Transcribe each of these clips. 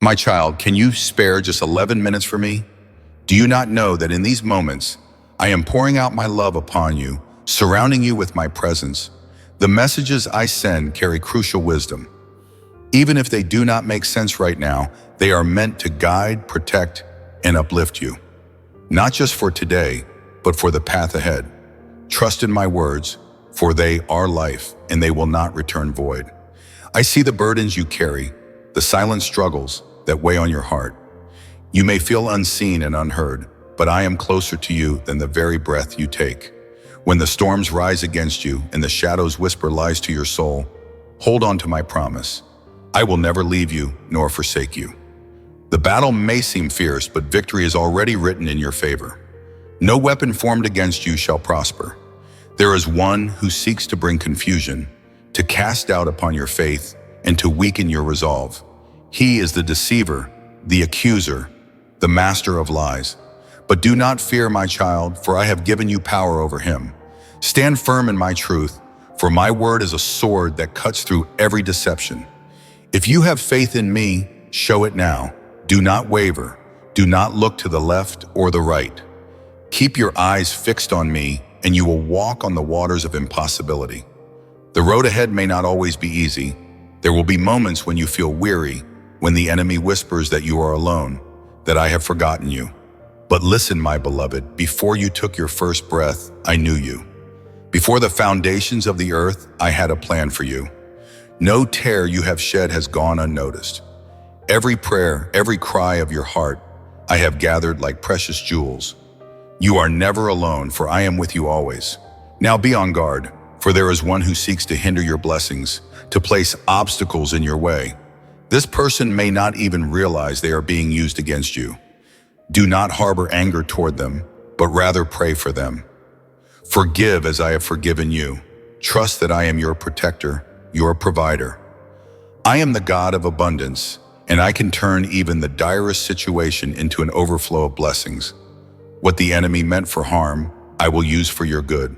My child, can you spare just 11 minutes for me? Do you not know that in these moments, I am pouring out my love upon you, surrounding you with my presence? The messages I send carry crucial wisdom. Even if they do not make sense right now, they are meant to guide, protect, and uplift you. Not just for today, but for the path ahead. Trust in my words, for they are life, and they will not return void. I see the burdens you carry, the silent struggles that weigh on your heart. You may feel unseen and unheard, but I am closer to you than the very breath you take. When the storms rise against you and the shadows whisper lies to your soul, hold on to my promise. I will never leave you nor forsake you. The battle may seem fierce, but victory is already written in your favor. No weapon formed against you shall prosper. There is one who seeks to bring confusion, to cast doubt upon your faith, and to weaken your resolve. He is the deceiver, the accuser, the master of lies. But do not fear, my child, for I have given you power over him. Stand firm in my truth, for my word is a sword that cuts through every deception. If you have faith in me, show it now. Do not waver. Do not look to the left or the right. Keep your eyes fixed on me, and you will walk on the waters of impossibility. The road ahead may not always be easy. There will be moments when you feel weary, when the enemy whispers that you are alone, that I have forgotten you. But listen, my beloved, before you took your first breath, I knew you. Before the foundations of the earth, I had a plan for you. No tear you have shed has gone unnoticed. Every prayer, every cry of your heart, I have gathered like precious jewels. You are never alone, for I am with you always. Now be on guard, for there is one who seeks to hinder your blessings, to place obstacles in your way. This person may not even realize they are being used against you. Do not harbor anger toward them, but rather pray for them. Forgive as I have forgiven you. Trust that I am your protector, your provider. I am the God of abundance, and I can turn even the direst situation into an overflow of blessings. What the enemy meant for harm, I will use for your good.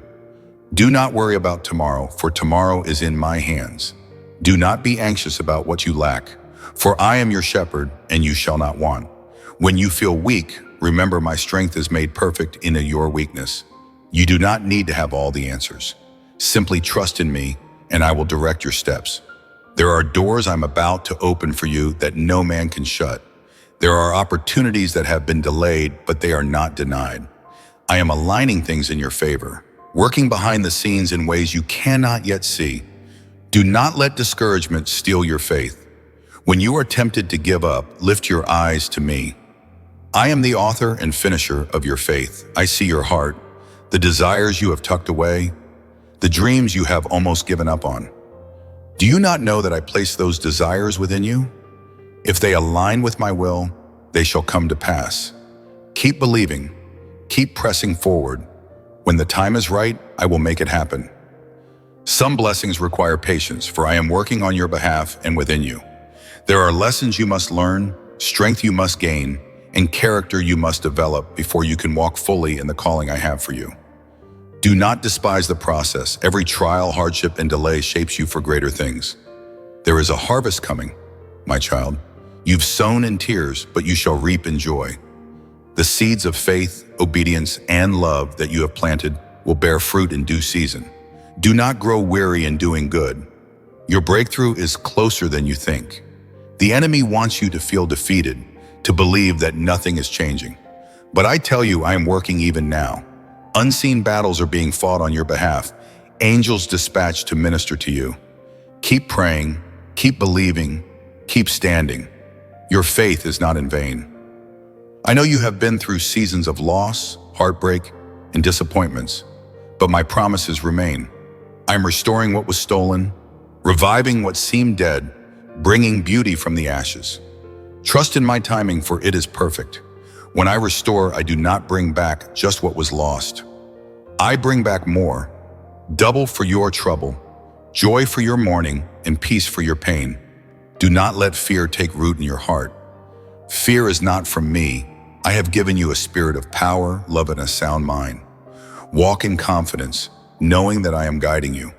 Do not worry about tomorrow, for tomorrow is in my hands. Do not be anxious about what you lack, for I am your shepherd, and you shall not want. When you feel weak, remember my strength is made perfect in your weakness. You do not need to have all the answers. Simply trust in me, and I will direct your steps. There are doors I'm about to open for you that no man can shut. There are opportunities that have been delayed, but they are not denied. I am aligning things in your favor, working behind the scenes in ways you cannot yet see. Do not let discouragement steal your faith. When you are tempted to give up, lift your eyes to me. I am the author and finisher of your faith. I see your heart, the desires you have tucked away, the dreams you have almost given up on. Do you not know that I place those desires within you? If they align with my will, they shall come to pass. Keep believing, keep pressing forward. When the time is right, I will make it happen. Some blessings require patience, for I am working on your behalf and within you. There are lessons you must learn, strength you must gain, and character you must develop before you can walk fully in the calling I have for you. Do not despise the process. Every trial, hardship, and delay shapes you for greater things. There is a harvest coming, my child. You've sown in tears, but you shall reap in joy. The seeds of faith, obedience, and love that you have planted will bear fruit in due season. Do not grow weary in doing good. Your breakthrough is closer than you think. The enemy wants you to feel defeated, to believe that nothing is changing. But I tell you, I am working even now. Unseen battles are being fought on your behalf, angels dispatched to minister to you. Keep praying, keep believing, keep standing. Your faith is not in vain. I know you have been through seasons of loss, heartbreak, and disappointments, but my promises remain. I am restoring what was stolen, reviving what seemed dead, bringing beauty from the ashes. Trust in my timing, for it is perfect. When I restore, I do not bring back just what was lost. I bring back more, double for your trouble, joy for your mourning, and peace for your pain. Do not let fear take root in your heart. Fear is not from me. I have given you a spirit of power, love, and a sound mind. Walk in confidence, knowing that I am guiding you.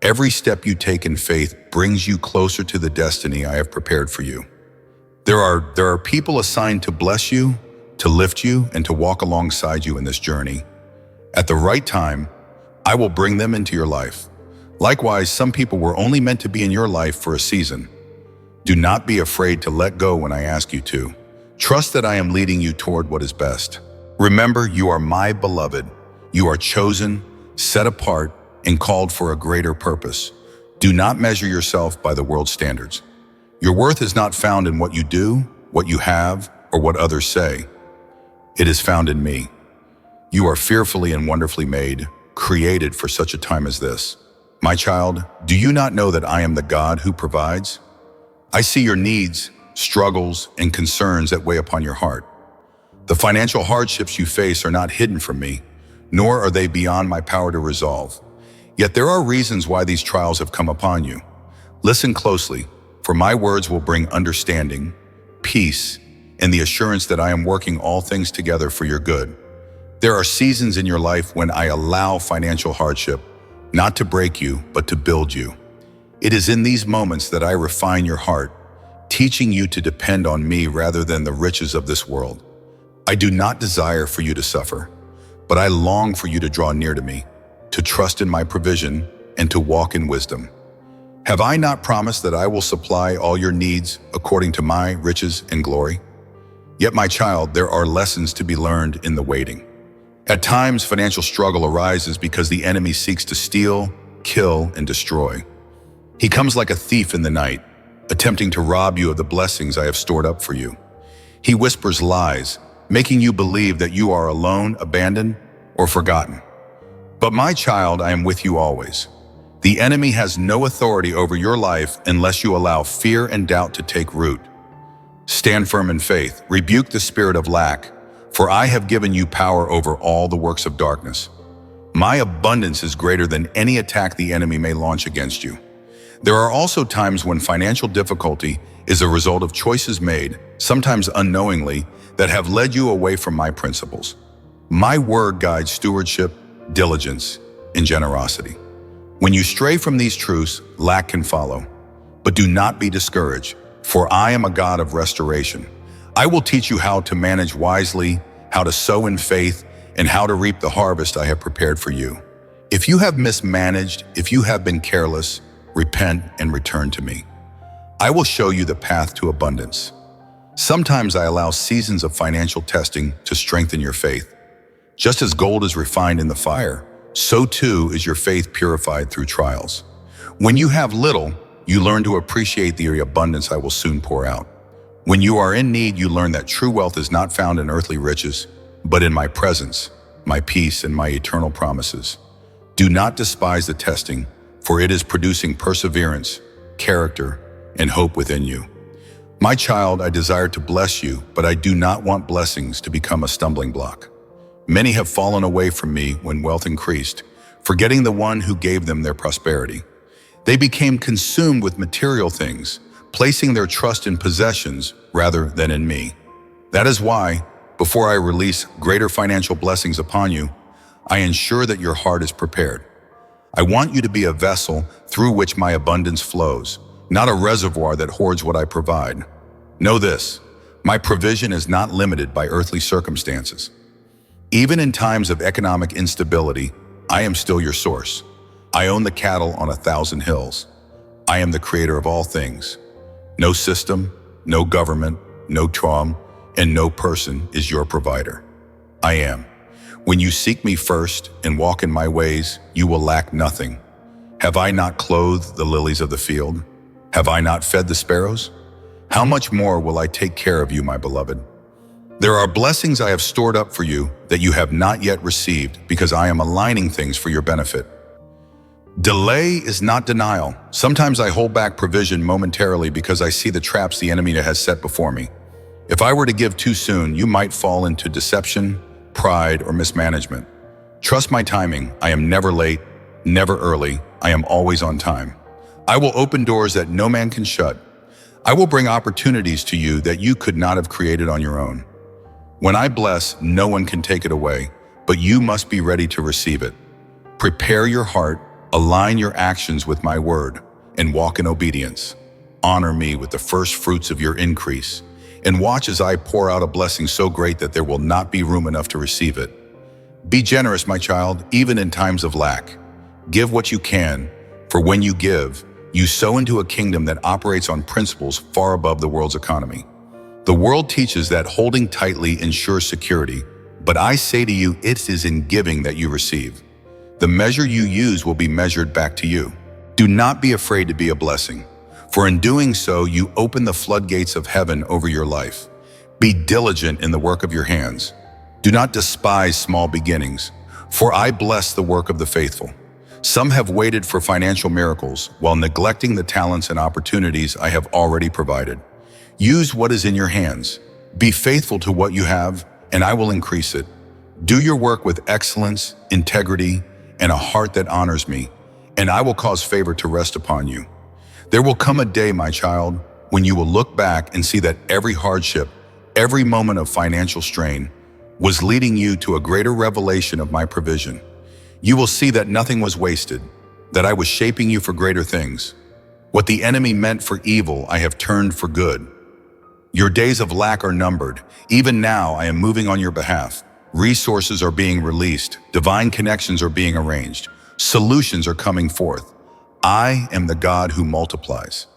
Every step you take in faith brings you closer to the destiny I have prepared for you. There are people assigned to bless you, to lift you, and to walk alongside you in this journey. At the right time, I will bring them into your life. Likewise, some people were only meant to be in your life for a season. Do not be afraid to let go when I ask you to. Trust that I am leading you toward what is best. Remember, you are my beloved. You are chosen, set apart, and called for a greater purpose. Do not measure yourself by the world's standards. Your worth is not found in what you do, what you have, or what others say. It is found in me. You are fearfully and wonderfully made, created for such a time as this. My child, do you not know that I am the God who provides? I see your needs, struggles, and concerns that weigh upon your heart. The financial hardships you face are not hidden from me, nor are they beyond my power to resolve. Yet there are reasons why these trials have come upon you. Listen closely, for my words will bring understanding, peace, and the assurance that I am working all things together for your good. There are seasons in your life when I allow financial hardship, not to break you, but to build you. It is in these moments that I refine your heart, teaching you to depend on me rather than the riches of this world. I do not desire for you to suffer, but I long for you to draw near to me, to trust in my provision, and to walk in wisdom. Have I not promised that I will supply all your needs according to my riches and glory? Yet, my child, there are lessons to be learned in the waiting. At times, financial struggle arises because the enemy seeks to steal, kill, and destroy. He comes like a thief in the night, attempting to rob you of the blessings I have stored up for you. He whispers lies, making you believe that you are alone, abandoned, or forgotten. But my child, I am with you always. The enemy has no authority over your life unless you allow fear and doubt to take root. Stand firm in faith, rebuke the spirit of lack, for I have given you power over all the works of darkness. My abundance is greater than any attack the enemy may launch against you. There are also times when financial difficulty is a result of choices made, sometimes unknowingly, that have led you away from my principles. My word guides stewardship, diligence, and generosity. When you stray from these truths, lack can follow. But do not be discouraged, for I am a God of restoration. I will teach you how to manage wisely, how to sow in faith, and how to reap the harvest I have prepared for you. If you have mismanaged, if you have been careless, repent and return to me. I will show you the path to abundance. Sometimes I allow seasons of financial testing to strengthen your faith. Just as gold is refined in the fire, so too is your faith purified through trials. When you have little, you learn to appreciate the abundance I will soon pour out. When you are in need, you learn that true wealth is not found in earthly riches, but in my presence, my peace, and my eternal promises. Do not despise the testing, for it is producing perseverance, character, and hope within you. My child, I desire to bless you, but I do not want blessings to become a stumbling block. Many have fallen away from me when wealth increased, forgetting the one who gave them their prosperity. They became consumed with material things, placing their trust in possessions rather than in me. That is why, before I release greater financial blessings upon you, I ensure that your heart is prepared. I want you to be a vessel through which my abundance flows, not a reservoir that hoards what I provide. Know this, my provision is not limited by earthly circumstances. Even in times of economic instability, I am still your source. I own the cattle on 1,000 hills. I am the creator of all things. No system, no government, no trauma, and no person is your provider. I am. When you seek me first and walk in my ways, you will lack nothing. Have I not clothed the lilies of the field? Have I not fed the sparrows? How much more will I take care of you, my beloved? There are blessings I have stored up for you that you have not yet received because I am aligning things for your benefit. Delay is not denial. Sometimes I hold back provision momentarily because I see the traps the enemy has set before me. If I were to give too soon, you might fall into deception, pride, or mismanagement. Trust my timing. I am never late, never early. I am always on time. I will open doors that no man can shut. I will bring opportunities to you that you could not have created on your own. When I bless, no one can take it away, but you must be ready to receive it. Prepare your heart, align your actions with my word, and walk in obedience. Honor me with the first fruits of your increase, and watch as I pour out a blessing so great that there will not be room enough to receive it. Be generous, my child, even in times of lack. Give what you can, for when you give, you sow into a kingdom that operates on principles far above the world's economy. The world teaches that holding tightly ensures security, but I say to you, it is in giving that you receive. The measure you use will be measured back to you. Do not be afraid to be a blessing, for in doing so, you open the floodgates of heaven over your life. Be diligent in the work of your hands. Do not despise small beginnings, for I bless the work of the faithful. Some have waited for financial miracles while neglecting the talents and opportunities I have already provided. Use what is in your hands. Be faithful to what you have, and I will increase it. Do your work with excellence, integrity, and a heart that honors me, and I will cause favor to rest upon you. There will come a day, my child, when you will look back and see that every hardship, every moment of financial strain, was leading you to a greater revelation of my provision. You will see that nothing was wasted, that I was shaping you for greater things. What the enemy meant for evil, I have turned for good. Your days of lack are numbered. Even now, I am moving on your behalf. Resources are being released. Divine connections are being arranged. Solutions are coming forth. I am the God who multiplies.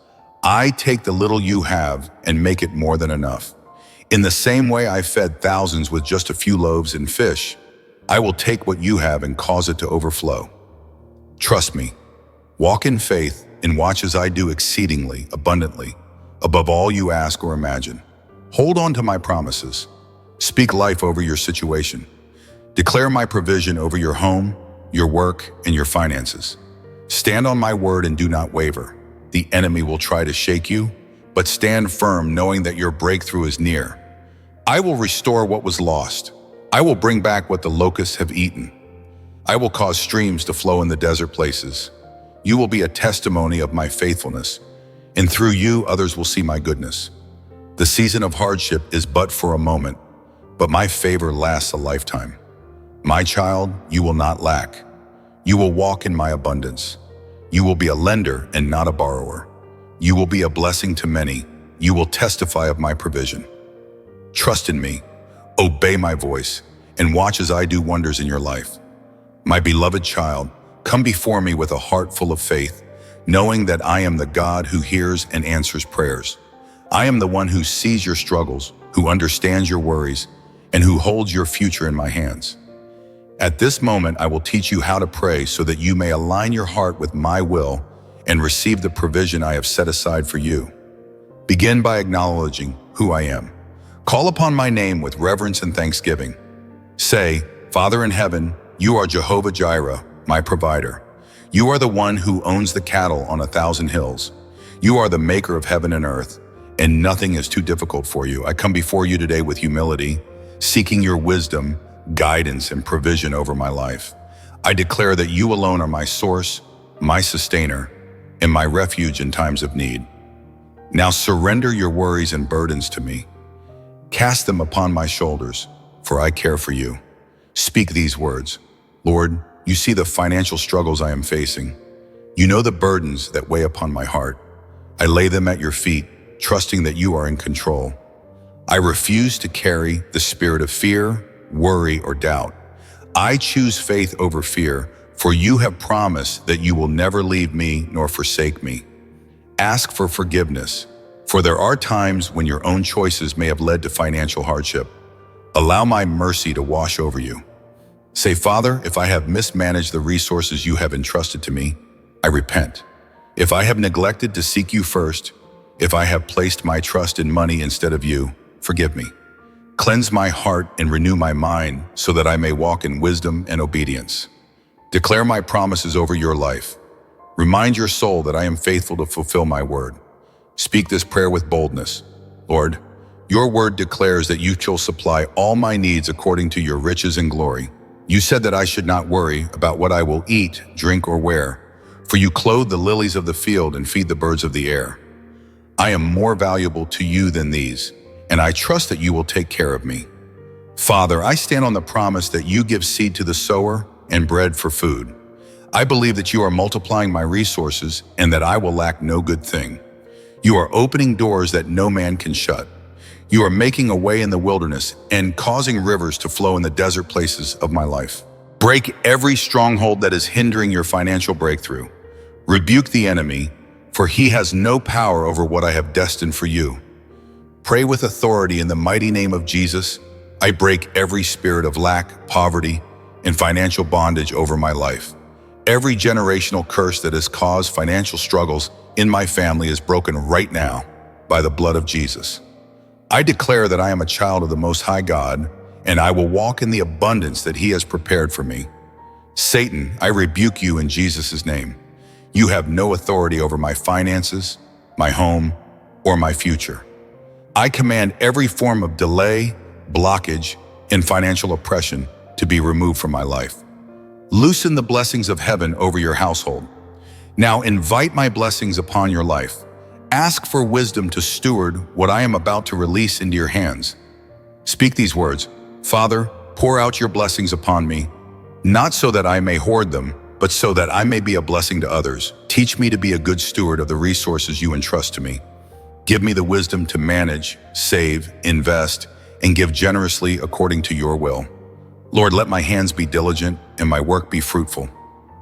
I take the little you have and make it more than enough. In the same way I fed thousands with just a few loaves and fish, I will take what you have and cause it to overflow. Trust me. Walk in faith and watch as I do exceedingly, abundantly, above all you ask or imagine. Hold on to my promises. Speak life over your situation. Declare my provision over your home, your work, and your finances. Stand on my word and do not waver. The enemy will try to shake you, but stand firm knowing that your breakthrough is near. I will restore what was lost. I will bring back what the locusts have eaten. I will cause streams to flow in the desert places. You will be a testimony of my faithfulness, and through you others will see my goodness. The season of hardship is but for a moment, but my favor lasts a lifetime. My child, you will not lack. You will walk in my abundance. You will be a lender and not a borrower. You will be a blessing to many. You will testify of my provision. Trust in me, obey my voice, and watch as I do wonders in your life. My beloved child, come before me with a heart full of faith, knowing that I am the God who hears and answers prayers. I am the one who sees your struggles, who understands your worries, and who holds your future in my hands. At this moment, I will teach you how to pray so that you may align your heart with my will and receive the provision I have set aside for you. Begin by acknowledging who I am. Call upon my name with reverence and thanksgiving. Say, Father in heaven, you are Jehovah Jireh, my provider. You are the one who owns the cattle on 1,000 hills. You are the maker of heaven and earth, and nothing is too difficult for you. I come before you today with humility, seeking your wisdom, guidance, and provision over my life. I declare that you alone are my source, my sustainer, and my refuge in times of need. Now surrender your worries and burdens to me. Cast them upon my shoulders, for I care for you. Speak these words. Lord, you see the financial struggles I am facing. You know the burdens that weigh upon my heart. I lay them at your feet, trusting that you are in control. I refuse to carry the spirit of fear, worry, or doubt. I choose faith over fear, for you have promised that you will never leave me nor forsake me. Ask for forgiveness, for there are times when your own choices may have led to financial hardship. Allow my mercy to wash over you. Say, Father, if I have mismanaged the resources you have entrusted to me, I repent. If I have neglected to seek you first, if I have placed my trust in money instead of you, forgive me. Cleanse my heart and renew my mind so that I may walk in wisdom and obedience. Declare my promises over your life. Remind your soul that I am faithful to fulfill my word. Speak this prayer with boldness. Lord, your word declares that you shall supply all my needs according to your riches and glory. You said that I should not worry about what I will eat, drink, or wear, for you clothe the lilies of the field and feed the birds of the air. I am more valuable to you than these, and I trust that you will take care of me. Father, I stand on the promise that you give seed to the sower and bread for food. I believe that you are multiplying my resources and that I will lack no good thing. You are opening doors that no man can shut. You are making a way in the wilderness and causing rivers to flow in the desert places of my life. Break every stronghold that is hindering your financial breakthrough. Rebuke the enemy, for he has no power over what I have destined for you. Pray with authority in the mighty name of Jesus. I break every spirit of lack, poverty, and financial bondage over my life. Every generational curse that has caused financial struggles in my family is broken right now by the blood of Jesus. I declare that I am a child of the Most High God, and I will walk in the abundance that He has prepared for me. Satan, I rebuke you in Jesus' name. You have no authority over my finances, my home, or my future. I command every form of delay, blockage, and financial oppression to be removed from my life. Loosen the blessings of heaven over your household. Now invite my blessings upon your life. Ask for wisdom to steward what I am about to release into your hands. Speak these words: Father, pour out your blessings upon me, not so that I may hoard them, but so that I may be a blessing to others. Teach me to be a good steward of the resources you entrust to me. Give me the wisdom to manage, save, invest, and give generously according to your will. Lord, let my hands be diligent and my work be fruitful.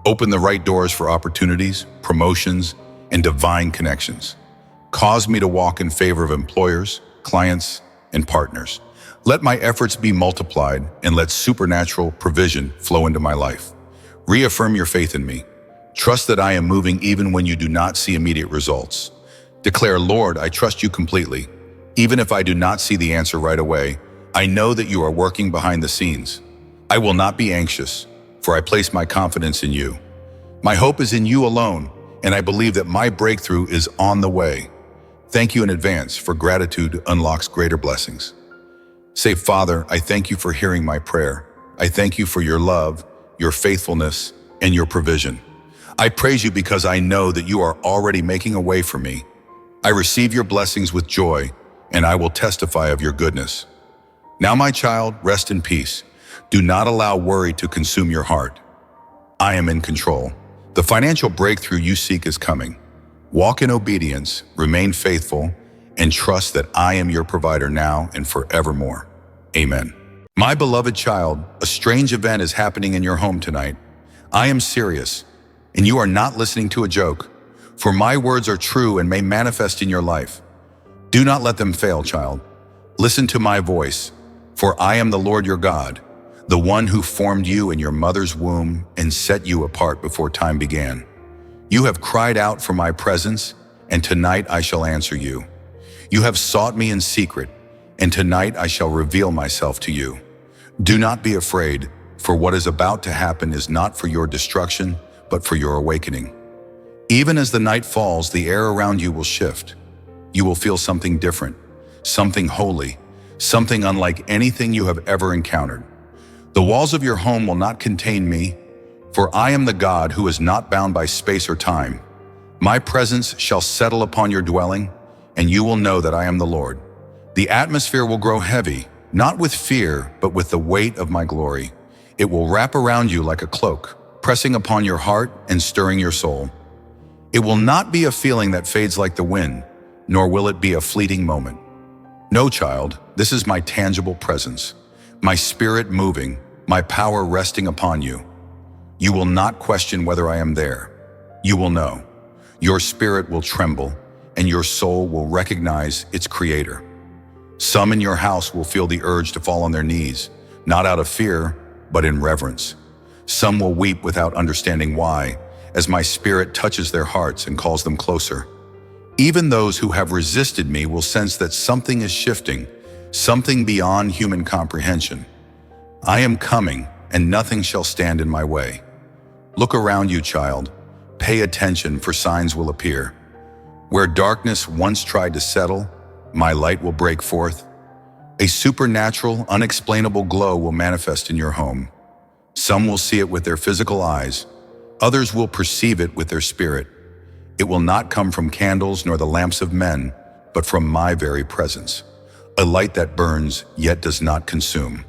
Open the right doors for opportunities, promotions, and divine connections. Cause me to walk in favor of employers, clients, and partners. Let my efforts be multiplied and let supernatural provision flow into my life. Reaffirm your faith in me. Trust that I am moving even when you do not see immediate results. Declare, Lord, I trust you completely. Even if I do not see the answer right away, I know that you are working behind the scenes. I will not be anxious, for I place my confidence in you. My hope is in you alone, and I believe that my breakthrough is on the way. Thank you in advance, for gratitude unlocks greater blessings. Say, Father, I thank you for hearing my prayer. I thank you for your love, your faithfulness, and your provision. I praise you because I know that you are already making a way for me. I receive your blessings with joy, and I will testify of your goodness. Now, my child, rest in peace. Do not allow worry to consume your heart. I am in control. The financial breakthrough you seek is coming. Walk in obedience, remain faithful, and trust that I am your provider now and forevermore. Amen. My beloved child, a strange event is happening in your home tonight. I am serious, and you are not listening to a joke, for my words are true and may manifest in your life. Do not let them fail, child. Listen to my voice, for I am the Lord your God, the one who formed you in your mother's womb and set you apart before time began. You have cried out for my presence, and tonight I shall answer you. You have sought me in secret, and tonight I shall reveal myself to you. Do not be afraid, for what is about to happen is not for your destruction, but for your awakening. Even as the night falls, the air around you will shift. You will feel something different, something holy, something unlike anything you have ever encountered. The walls of your home will not contain me, for I am the God who is not bound by space or time. My presence shall settle upon your dwelling, and you will know that I am the Lord. The atmosphere will grow heavy, not with fear, but with the weight of my glory. It will wrap around you like a cloak, pressing upon your heart and stirring your soul. It will not be a feeling that fades like the wind, nor will it be a fleeting moment. No, child, this is my tangible presence, my spirit moving, my power resting upon you. You will not question whether I am there. You will know. Your spirit will tremble, and your soul will recognize its creator. Some in your house will feel the urge to fall on their knees, not out of fear, but in reverence. Some will weep without understanding why, as my spirit touches their hearts and calls them closer. Even those who have resisted me will sense that something is shifting, something beyond human comprehension. I am coming, and nothing shall stand in my way. Look around you, child. Pay attention, for signs will appear. Where darkness once tried to settle, my light will break forth. A supernatural, unexplainable glow will manifest in your home. Some will see it with their physical eyes. Others will perceive it with their spirit. It will not come from candles nor the lamps of men, but from my very presence. A light that burns, yet does not consume.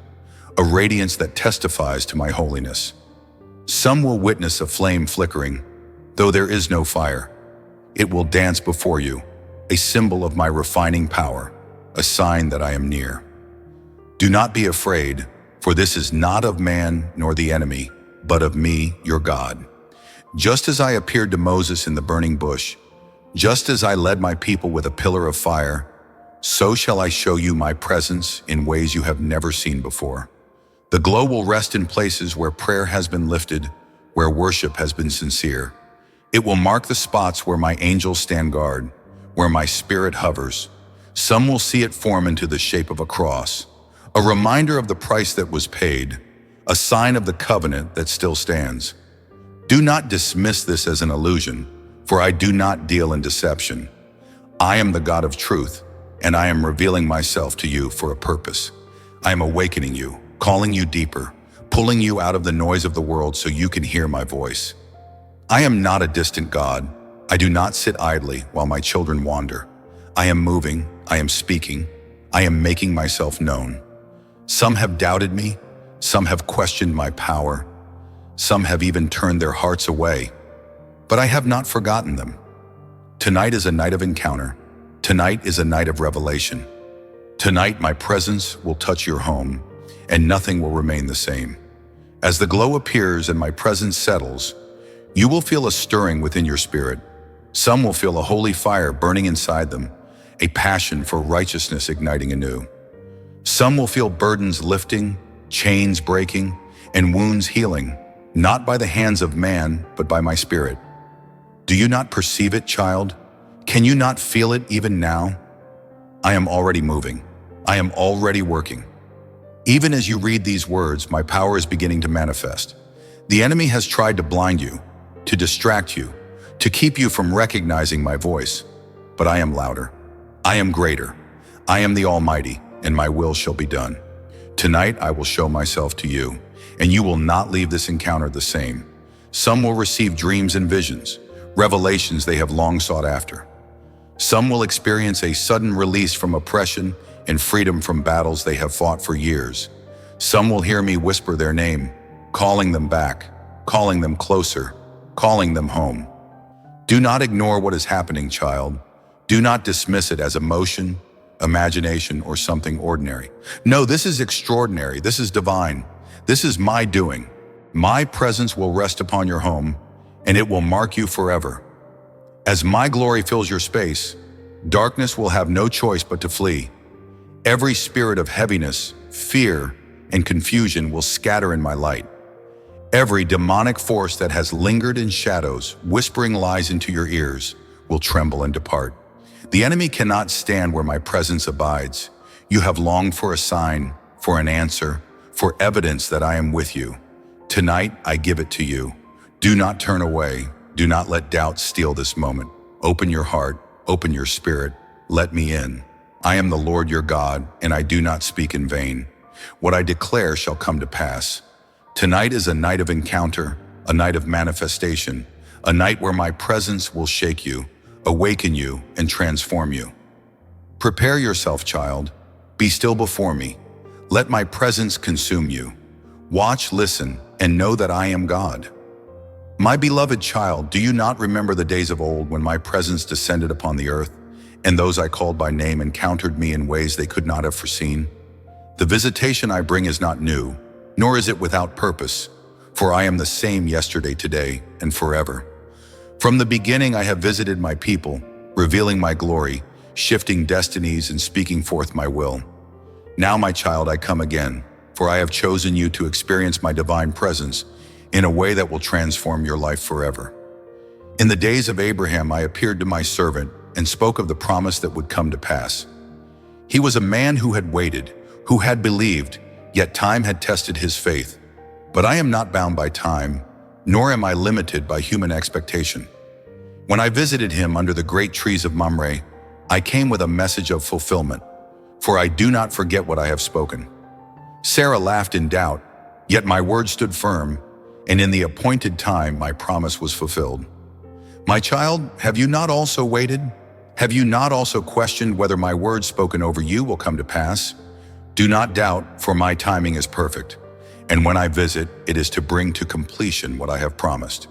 A radiance that testifies to my holiness. Some will witness a flame flickering, though there is no fire. It will dance before you, a symbol of my refining power. a sign that I am near. Do not be afraid, for this is not of man nor the enemy, but of me, your God. Just as I appeared to Moses in the burning bush, just as I led my people with a pillar of fire, so shall I show you my presence in ways you have never seen before. The glow will rest in places where prayer has been lifted, where worship has been sincere. It will mark the spots where my angels stand guard, where my spirit hovers. Some will see it form into the shape of a cross, a reminder of the price that was paid, a sign of the covenant that still stands. Do not dismiss this as an illusion, for I do not deal in deception. I am the God of truth, and I am revealing myself to you for a purpose. I am awakening you, calling you deeper, pulling you out of the noise of the world so you can hear my voice. I am not a distant God. I do not sit idly while my children wander. I am moving, I am speaking, I am making myself known. Some have doubted me, some have questioned my power, some have even turned their hearts away, but I have not forgotten them. Tonight is a night of encounter. Tonight is a night of revelation. Tonight my presence will touch your home, and nothing will remain the same. As the glow appears and my presence settles, you will feel a stirring within your spirit. Some will feel a holy fire burning inside them, a passion for righteousness igniting anew. Some will feel burdens lifting, chains breaking, and wounds healing, not by the hands of man, but by my spirit. Do you not perceive it, child? Can you not feel it even now? I am already moving. I am already working. Even as you read these words, my power is beginning to manifest. The enemy has tried to blind you, to distract you, to keep you from recognizing my voice. But I am louder. I am greater. I am the Almighty, and my will shall be done. Tonight I will show myself to you, and you will not leave this encounter the same. Some will receive dreams and visions, revelations they have long sought after. Some will experience a sudden release from oppression and freedom from battles they have fought for years. Some will hear me whisper their name, calling them back, calling them closer, calling them home. Do not ignore what is happening, child. Do not dismiss it as emotion, imagination, or something ordinary. No, this is extraordinary. This is divine. This is my doing. My presence will rest upon your home, and it will mark you forever. As my glory fills your space, darkness will have no choice but to flee. Every spirit of heaviness, fear, and confusion will scatter in my light. Every demonic force that has lingered in shadows, whispering lies into your ears, will tremble and depart. The enemy cannot stand where my presence abides. You have longed for a sign, for an answer, for evidence that I am with you. Tonight, I give it to you. Do not turn away. Do not let doubt steal this moment. Open your heart, open your spirit. Let me in. I am the Lord your God, and I do not speak in vain. What I declare shall come to pass. Tonight is a night of encounter, a night of manifestation, a night where my presence will shake you, awaken you, and transform you. Prepare yourself, child. Be still before me. Let my presence consume you. Watch, listen, and know that I am God. My beloved child, do you not remember the days of old when my presence descended upon the earth, and those I called by name encountered me in ways they could not have foreseen? The visitation I bring is not new, nor is it without purpose, for I am the same yesterday, today, and forever. From the beginning I have visited my people, revealing my glory, shifting destinies and speaking forth my will. Now, my child, I come again, for I have chosen you to experience my divine presence in a way that will transform your life forever. In the days of Abraham, I appeared to my servant and spoke of the promise that would come to pass. He was a man who had waited, who had believed, yet time had tested his faith. But I am not bound by time, nor am I limited by human expectation. When I visited him under the great trees of Mamre, I came with a message of fulfillment, for I do not forget what I have spoken. Sarah laughed in doubt, yet my word stood firm, and in the appointed time my promise was fulfilled. My child, have you not also waited? Have you not also questioned whether my word spoken over you will come to pass? Do not doubt, for my timing is perfect, and when I visit, it is to bring to completion what I have promised.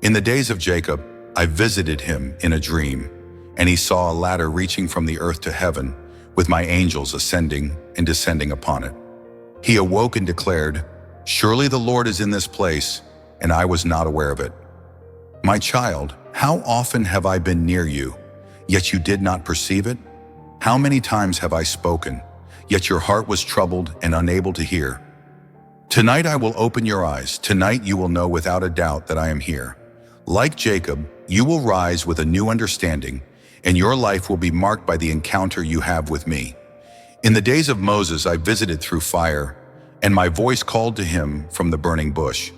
In the days of Jacob, I visited him in a dream, and he saw a ladder reaching from the earth to heaven, with my angels ascending and descending upon it. He awoke and declared, "Surely the Lord is in this place, and I was not aware of it." My child, how often have I been near you, yet you did not perceive it? How many times have I spoken, yet your heart was troubled and unable to hear? Tonight I will open your eyes. Tonight you will know without a doubt that I am here. Like Jacob, you will rise with a new understanding, and your life will be marked by the encounter you have with me. In the days of Moses, I visited through fire, and my voice called to him from the burning bush.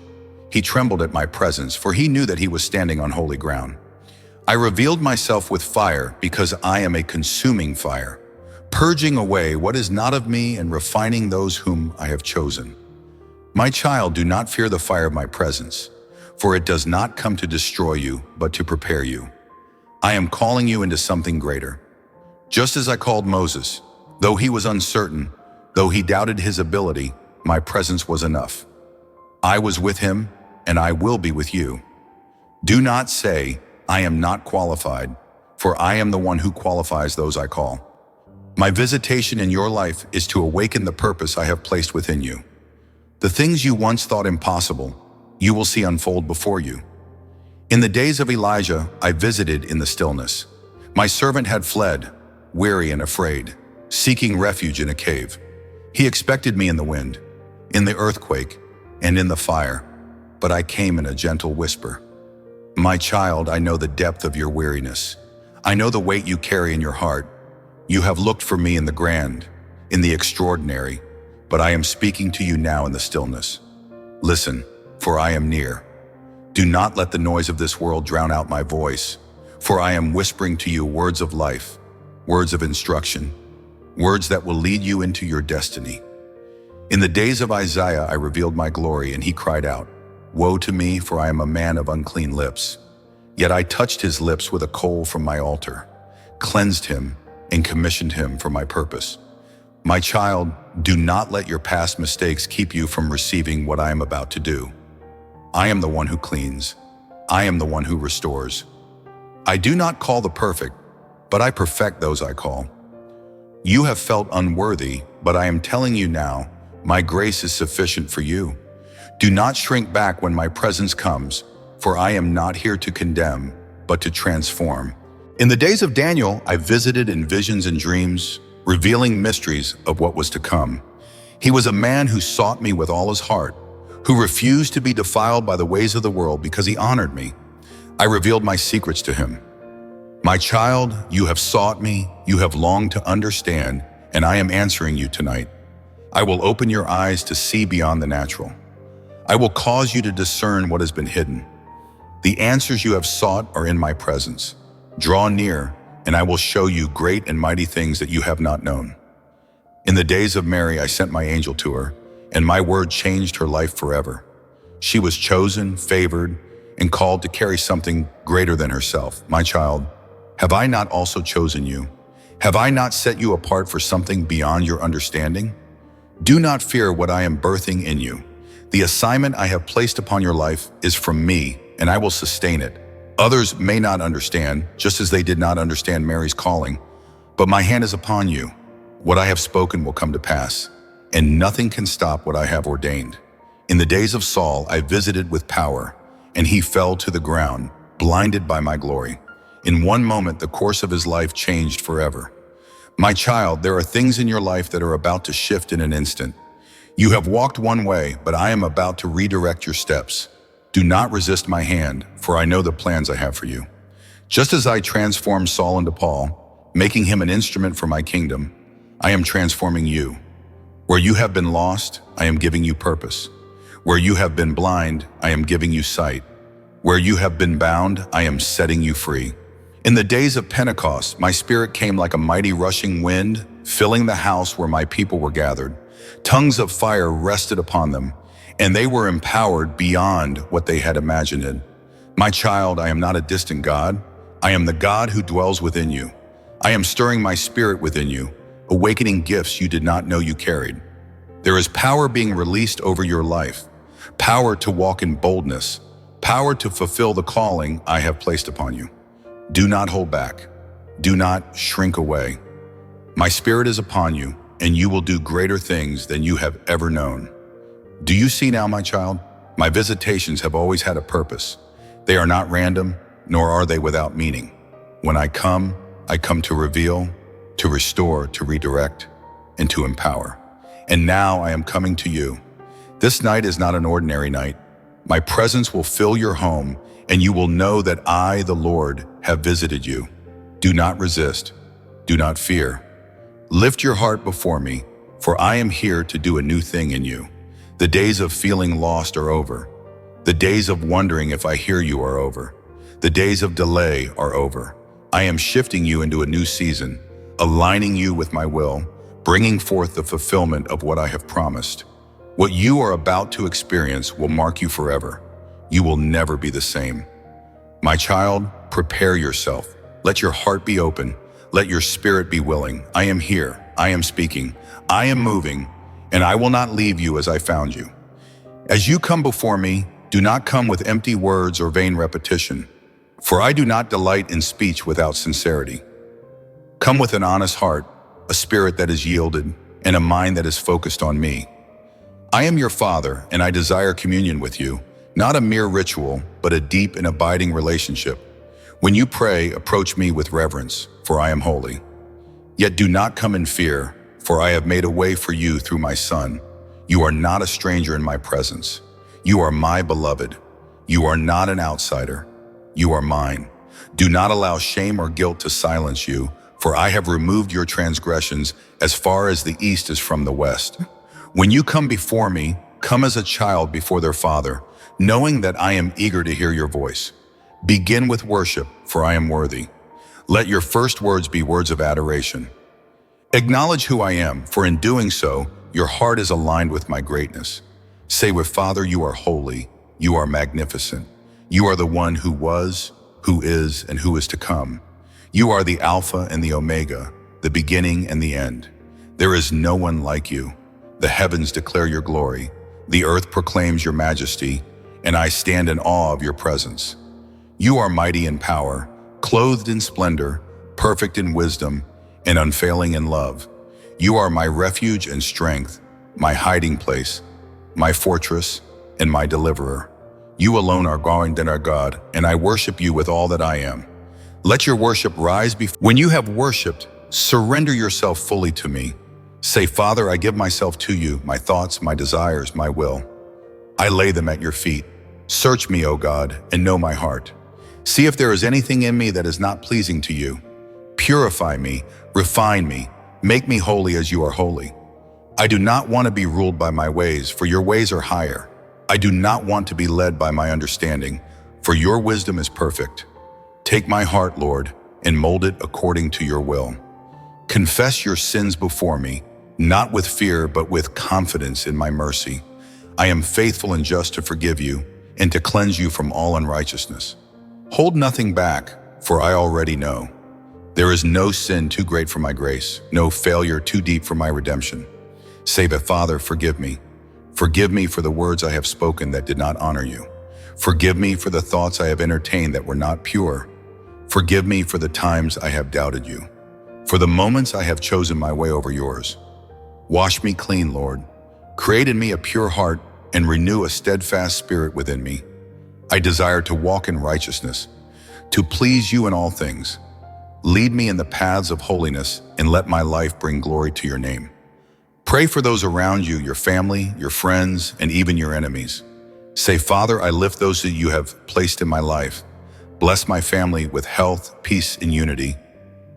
He trembled at my presence, for he knew that he was standing on holy ground. I revealed myself with fire because I am a consuming fire, purging away what is not of me and refining those whom I have chosen. My child, do not fear the fire of my presence, for it does not come to destroy you, but to prepare you. I am calling you into something greater. Just as I called Moses, though he was uncertain, though he doubted his ability, my presence was enough. I was with him, and I will be with you. Do not say, "I am not qualified," for I am the one who qualifies those I call. My visitation in your life is to awaken the purpose I have placed within you. The things you once thought impossible, you will see unfold before you. In the days of Elijah, I visited in the stillness. My servant had fled, weary and afraid, seeking refuge in a cave. He expected me in the wind, in the earthquake, and in the fire, but I came in a gentle whisper. My child, I know the depth of your weariness. I know the weight you carry in your heart. You have looked for me in the grand, in the extraordinary, but I am speaking to you now in the stillness. Listen, for I am near. Do not let the noise of this world drown out my voice, for I am whispering to you words of life, words of instruction, words that will lead you into your destiny. In the days of Isaiah, I revealed my glory, and he cried out, "Woe to me, for I am a man of unclean lips." Yet I touched his lips with a coal from my altar, cleansed him, and commissioned him for my purpose. My child, do not let your past mistakes keep you from receiving what I am about to do. I am the one who cleans. I am the one who restores. I do not call the perfect, but I perfect those I call. You have felt unworthy, but I am telling you now, my grace is sufficient for you. Do not shrink back when my presence comes, for I am not here to condemn, but to transform. In the days of Daniel, I visited in visions and dreams, revealing mysteries of what was to come. He was a man who sought me with all his heart, who refused to be defiled by the ways of the world because he honored me. I revealed my secrets to him. My child, you have sought me, you have longed to understand, and I am answering you tonight. I will open your eyes to see beyond the natural. I will cause you to discern what has been hidden. The answers you have sought are in my presence. Draw near, and I will show you great and mighty things that you have not known. In the days of Mary, I sent my angel to her, and my word changed her life forever. She was chosen, favored, and called to carry something greater than herself. My child, have I not also chosen you? Have I not set you apart for something beyond your understanding? Do not fear what I am birthing in you. The assignment I have placed upon your life is from me, and I will sustain it. Others may not understand, just as they did not understand Mary's calling, but my hand is upon you. What I have spoken will come to pass, and nothing can stop what I have ordained. In the days of Saul, I visited with power, and he fell to the ground, blinded by my glory. In one moment, the course of his life changed forever. My child, there are things in your life that are about to shift in an instant. You have walked one way, but I am about to redirect your steps. Do not resist my hand, for I know the plans I have for you. Just as I transformed Saul into Paul, making him an instrument for my kingdom, I am transforming you. Where you have been lost, I am giving you purpose. Where you have been blind, I am giving you sight. Where you have been bound, I am setting you free. In the days of Pentecost, my spirit came like a mighty rushing wind, filling the house where my people were gathered. Tongues of fire rested upon them, and they were empowered beyond what they had imagined. My child, I am not a distant God. I am the God who dwells within you. I am stirring my spirit within you, awakening gifts you did not know you carried. There is power being released over your life, power to walk in boldness, power to fulfill the calling I have placed upon you. Do not hold back. Do not shrink away. My spirit is upon you, and you will do greater things than you have ever known. Do you see now, my child? My visitations have always had a purpose. They are not random, nor are they without meaning. When I come to reveal, to restore, to redirect, and to empower. And now I am coming to you. This night is not an ordinary night. My presence will fill your home, and you will know that I, the Lord, have visited you. Do not resist. Do not fear. Lift your heart before me, for I am here to do a new thing in you. The days of feeling lost are over. The days of wondering if I hear you are over. The days of delay are over. I am shifting you into a new season, aligning you with my will, bringing forth the fulfillment of what I have promised. What you are about to experience will mark you forever. You will never be the same. My child, prepare yourself. Let your heart be open. Let your spirit be willing. I am here. I am speaking. I am moving, and I will not leave you as I found you. As you come before me, do not come with empty words or vain repetition, for I do not delight in speech without sincerity. Come with an honest heart, a spirit that is yielded, and a mind that is focused on me. I am your Father, and I desire communion with you, not a mere ritual, but a deep and abiding relationship. When you pray, approach me with reverence, for I am holy. Yet do not come in fear, for I have made a way for you through my Son. You are not a stranger in my presence. You are my beloved. You are not an outsider. You are mine. Do not allow shame or guilt to silence you, for I have removed your transgressions as far as the east is from the west. When you come before me, come as a child before their father, knowing that I am eager to hear your voice. Begin with worship, for I am worthy. Let your first words be words of adoration. Acknowledge who I am, for in doing so, your heart is aligned with my greatness. Say with Father, you are holy, you are magnificent. You are the one who was, who is, and who is to come. You are the Alpha and the Omega, the beginning and the end. There is no one like you. The heavens declare your glory. The earth proclaims your majesty, and I stand in awe of your presence. You are mighty in power, clothed in splendor, perfect in wisdom, and unfailing in love. You are my refuge and strength, my hiding place, my fortress, and my deliverer. You alone are God and our God, and I worship you with all that I am. Let your worship rise before. When you have worshiped, surrender yourself fully to me. Say, Father, I give myself to you, my thoughts, my desires, my will. I lay them at your feet. Search me, O God, and know my heart. See if there is anything in me that is not pleasing to you. Purify me, refine me, make me holy as you are holy. I do not want to be ruled by my ways, for your ways are higher. I do not want to be led by my understanding, for your wisdom is perfect. Take my heart, Lord, and mold it according to your will. Confess your sins before me, not with fear, but with confidence in my mercy. I am faithful and just to forgive you and to cleanse you from all unrighteousness. Hold nothing back, for I already know. There is no sin too great for my grace, no failure too deep for my redemption. Say that, Father, forgive me. Forgive me for the words I have spoken that did not honor you. Forgive me for the thoughts I have entertained that were not pure. Forgive me for the times I have doubted you, for the moments I have chosen my way over yours. Wash me clean, Lord. Create in me a pure heart and renew a steadfast spirit within me. I desire to walk in righteousness, to please you in all things. Lead me in the paths of holiness and let my life bring glory to your name. Pray for those around you, your family, your friends, and even your enemies. Say, Father, I lift those that you have placed in my life. Bless my family with health, peace, and unity.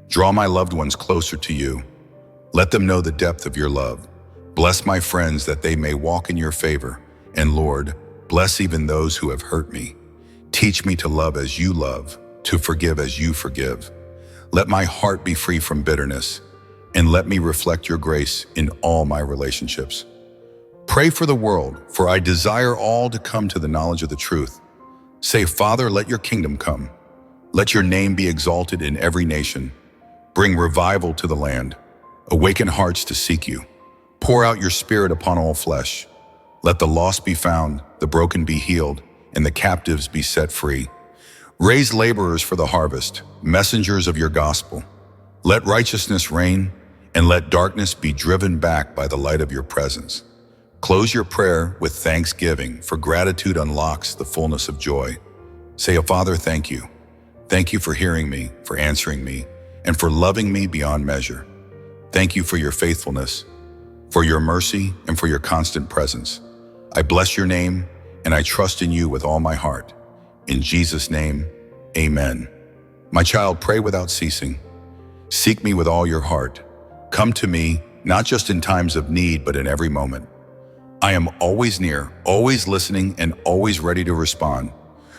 Draw my loved ones closer to you. Let them know the depth of your love. Bless my friends that they may walk in your favor. And Lord, bless even those who have hurt me. Teach me to love as you love, to forgive as you forgive. Let my heart be free from bitterness, and let me reflect your grace in all my relationships. Pray for the world, for I desire all to come to the knowledge of the truth. Say, Father, let your kingdom come. Let your name be exalted in every nation. Bring revival to the land. Awaken hearts to seek you. Pour out your spirit upon all flesh. Let the lost be found, the broken be healed, and the captives be set free. Raise laborers for the harvest, messengers of your gospel. Let righteousness reign, and let darkness be driven back by the light of your presence. Close your prayer with thanksgiving, for gratitude unlocks the fullness of joy. Say, Father, thank you. Thank you for hearing me, for answering me, and for loving me beyond measure. Thank you for your faithfulness, for your mercy, and for your constant presence. I bless your name, and I trust in you with all my heart. In Jesus' name, amen. My child, pray without ceasing. Seek me with all your heart. Come to me, not just in times of need, but in every moment. I am always near, always listening, and always ready to respond.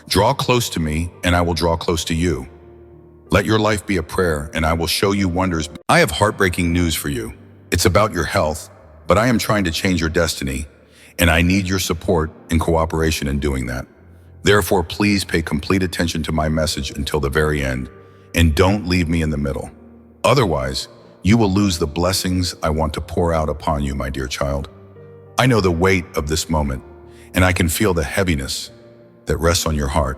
Draw close to me, and I will draw close to you. Let your life be a prayer, and I will show you wonders. I have heartbreaking news for you. It's about your health, but I am trying to change your destiny, and I need your support and cooperation in doing that. Therefore, please pay complete attention to my message until the very end, and don't leave me in the middle. Otherwise, you will lose the blessings I want to pour out upon you, my dear child. I know the weight of this moment, and I can feel the heaviness that rests on your heart.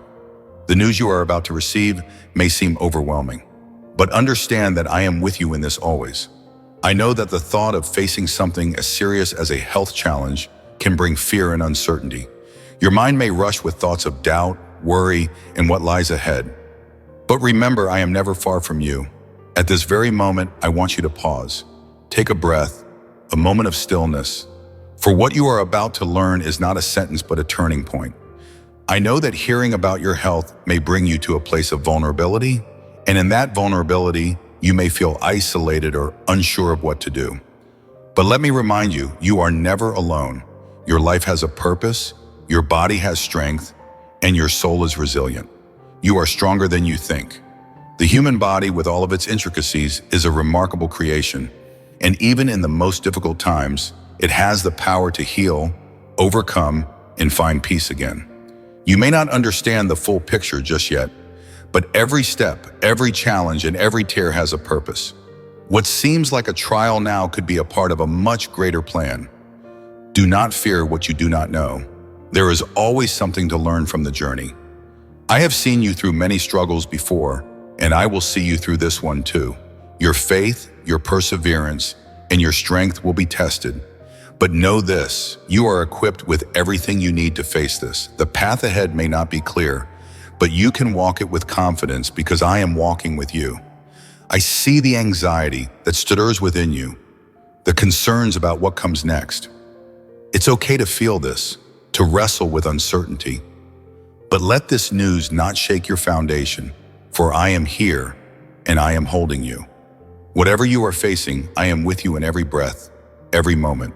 The news you are about to receive may seem overwhelming, but understand that I am with you in this always. I know that the thought of facing something as serious as a health challenge can bring fear and uncertainty. Your mind may rush with thoughts of doubt, worry, and what lies ahead. But remember, I am never far from you. At this very moment, I want you to pause. Take a breath, a moment of stillness. For what you are about to learn is not a sentence but a turning point. I know that hearing about your health may bring you to a place of vulnerability, and in that vulnerability, you may feel isolated or unsure of what to do. But let me remind you, you are never alone. Your life has a purpose, your body has strength, and your soul is resilient. You are stronger than you think. The human body, with all of its intricacies, is a remarkable creation, and even in the most difficult times, it has the power to heal, overcome, and find peace again. You may not understand the full picture just yet, but every step, every challenge, and every tear has a purpose. What seems like a trial now could be a part of a much greater plan. Do not fear what you do not know. There is always something to learn from the journey. I have seen you through many struggles before, and I will see you through this one too. Your faith, your perseverance, and your strength will be tested. But know this, you are equipped with everything you need to face this. The path ahead may not be clear, but you can walk it with confidence because I am walking with you. I see the anxiety that stirs within you, the concerns about what comes next. It's okay to feel this, to wrestle with uncertainty. But let this news not shake your foundation, for I am here and I am holding you. Whatever you are facing, I am with you in every breath, every moment.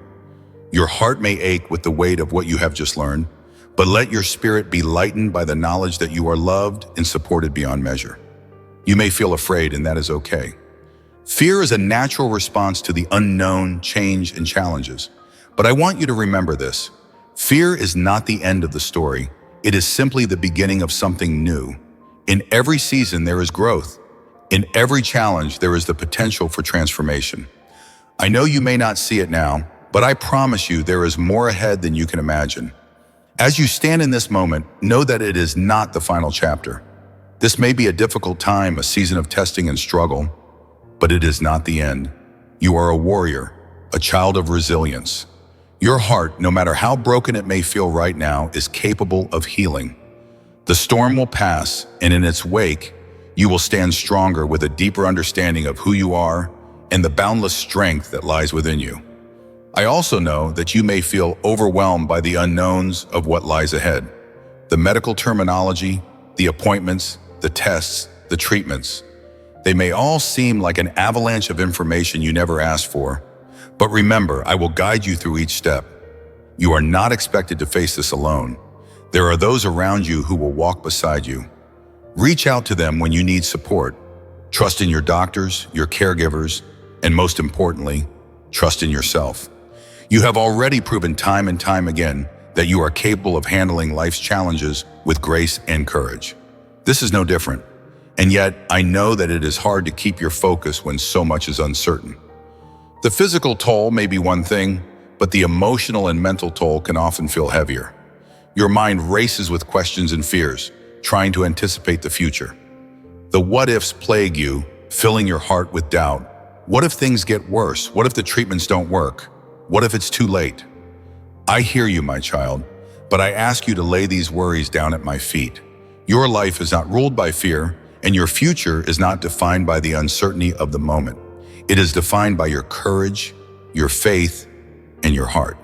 Your heart may ache with the weight of what you have just learned, but let your spirit be lightened by the knowledge that you are loved and supported beyond measure. You may feel afraid, and that is okay. Fear is a natural response to the unknown, change, and challenges. But I want you to remember this. Fear is not the end of the story. It is simply the beginning of something new. In every season, there is growth. In every challenge, there is the potential for transformation. I know you may not see it now, but I promise you there is more ahead than you can imagine. As you stand in this moment, know that it is not the final chapter. This may be a difficult time, a season of testing and struggle, but it is not the end. You are a warrior, a child of resilience. Your heart, no matter how broken it may feel right now, is capable of healing. The storm will pass, and in its wake, you will stand stronger with a deeper understanding of who you are and the boundless strength that lies within you. I also know that you may feel overwhelmed by the unknowns of what lies ahead. The medical terminology, the appointments, the tests, the treatments. They may all seem like an avalanche of information you never asked for. But remember, I will guide you through each step. You are not expected to face this alone. There are those around you who will walk beside you. Reach out to them when you need support. Trust in your doctors, your caregivers, and most importantly, trust in yourself. You have already proven time and time again that you are capable of handling life's challenges with grace and courage. This is no different. And yet, I know that it is hard to keep your focus when so much is uncertain. The physical toll may be one thing, but the emotional and mental toll can often feel heavier. Your mind races with questions and fears, trying to anticipate the future. The what-ifs plague you, filling your heart with doubt, What if things get worse? What if the treatments don't work? What if it's too late? I hear you, my child, but I ask you to lay these worries down at my feet. Your life is not ruled by fear, and your future is not defined by the uncertainty of the moment. It is defined by your courage, your faith, and your heart.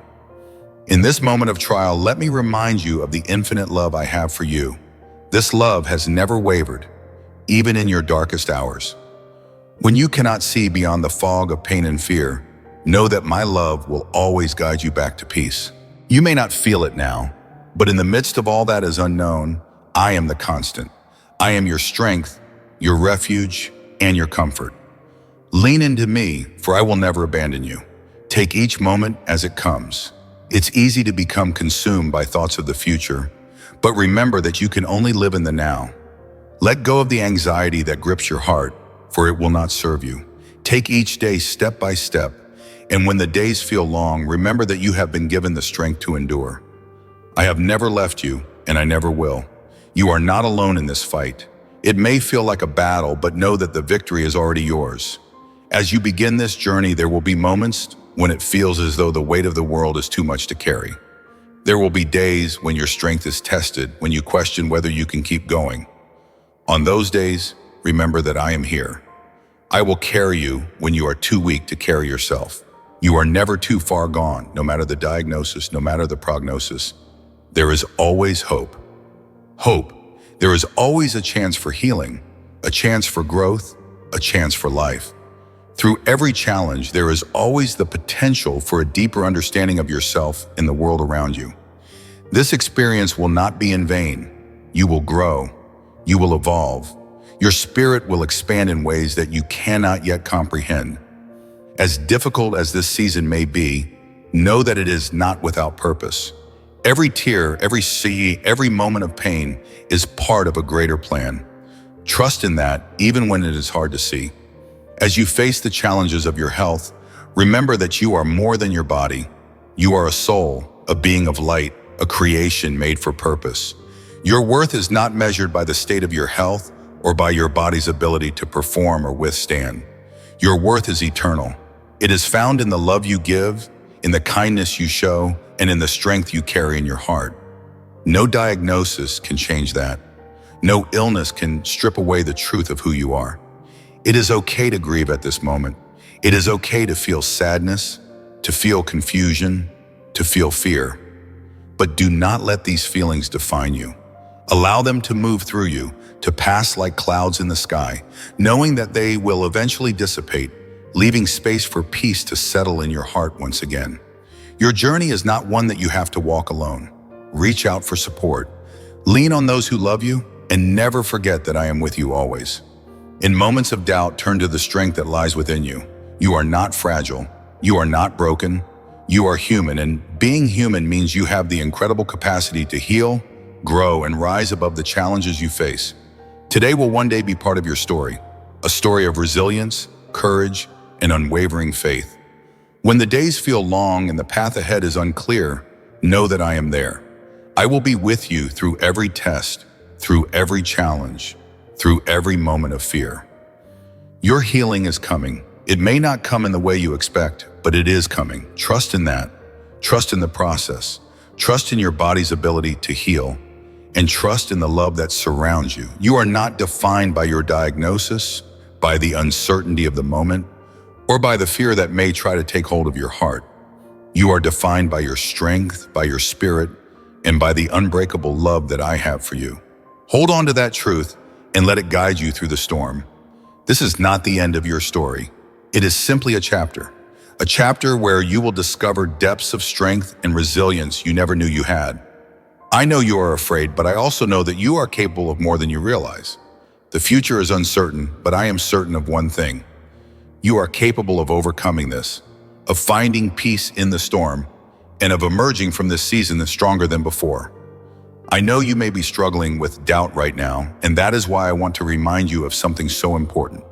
In this moment of trial, let me remind you of the infinite love I have for you. This love has never wavered, even in your darkest hours. When you cannot see beyond the fog of pain and fear, know that my love will always guide you back to peace. You may not feel it now, but in the midst of all that is unknown, I am the constant. I am your strength, your refuge, and your comfort. Lean into me, for I will never abandon you. Take each moment as it comes. It's easy to become consumed by thoughts of the future, but remember that you can only live in the now. Let go of the anxiety that grips your heart, for it will not serve you. Take each day step by step, and when the days feel long, remember that you have been given the strength to endure. I have never left you, and I never will. You are not alone in this fight. It may feel like a battle, but know that the victory is already yours. As you begin this journey, there will be moments when it feels as though the weight of the world is too much to carry. There will be days when your strength is tested, when you question whether you can keep going. On those days, remember that I am here. I will carry you when you are too weak to carry yourself. You are never too far gone, no matter the diagnosis, no matter the prognosis. There is always hope. Hope. There is always a chance for healing, a chance for growth, a chance for life. Through every challenge, there is always the potential for a deeper understanding of yourself and the world around you. This experience will not be in vain. You will grow. You will evolve. Your spirit will expand in ways that you cannot yet comprehend. As difficult as this season may be, know that it is not without purpose. Every tear, every sea, every moment of pain is part of a greater plan. Trust in that, even when it is hard to see. As you face the challenges of your health, remember that you are more than your body. You are a soul, a being of light, a creation made for purpose. Your worth is not measured by the state of your health or by your body's ability to perform or withstand. Your worth is eternal. It is found in the love you give, in the kindness you show, and in the strength you carry in your heart. No diagnosis can change that. No illness can strip away the truth of who you are. It is okay to grieve at this moment. It is okay to feel sadness, to feel confusion, to feel fear. But do not let these feelings define you. Allow them to move through you, to pass like clouds in the sky, knowing that they will eventually dissipate, leaving space for peace to settle in your heart once again. Your journey is not one that you have to walk alone. Reach out for support. Lean on those who love you, and never forget that I am with you always. In moments of doubt, turn to the strength that lies within you. You are not fragile. You are not broken. You are human, and being human means you have the incredible capacity to heal, grow, and rise above the challenges you face. Today will one day be part of your story, a story of resilience, courage, and unwavering faith. When the days feel long and the path ahead is unclear, know that I am there. I will be with you through every test, through every challenge, through every moment of fear. Your healing is coming. It may not come in the way you expect, but it is coming. Trust in that. Trust in the process. Trust in your body's ability to heal, and trust in the love that surrounds you. You are not defined by your diagnosis, by the uncertainty of the moment, or by the fear that may try to take hold of your heart. You are defined by your strength, by your spirit, and by the unbreakable love that I have for you. Hold on to that truth and let it guide you through the storm. This is not the end of your story. It is simply a chapter where you will discover depths of strength and resilience you never knew you had. I know you are afraid, but I also know that you are capable of more than you realize. The future is uncertain, but I am certain of one thing. You are capable of overcoming this, of finding peace in the storm, and of emerging from this season stronger than before. I know you may be struggling with doubt right now, and that is why I want to remind you of something so important.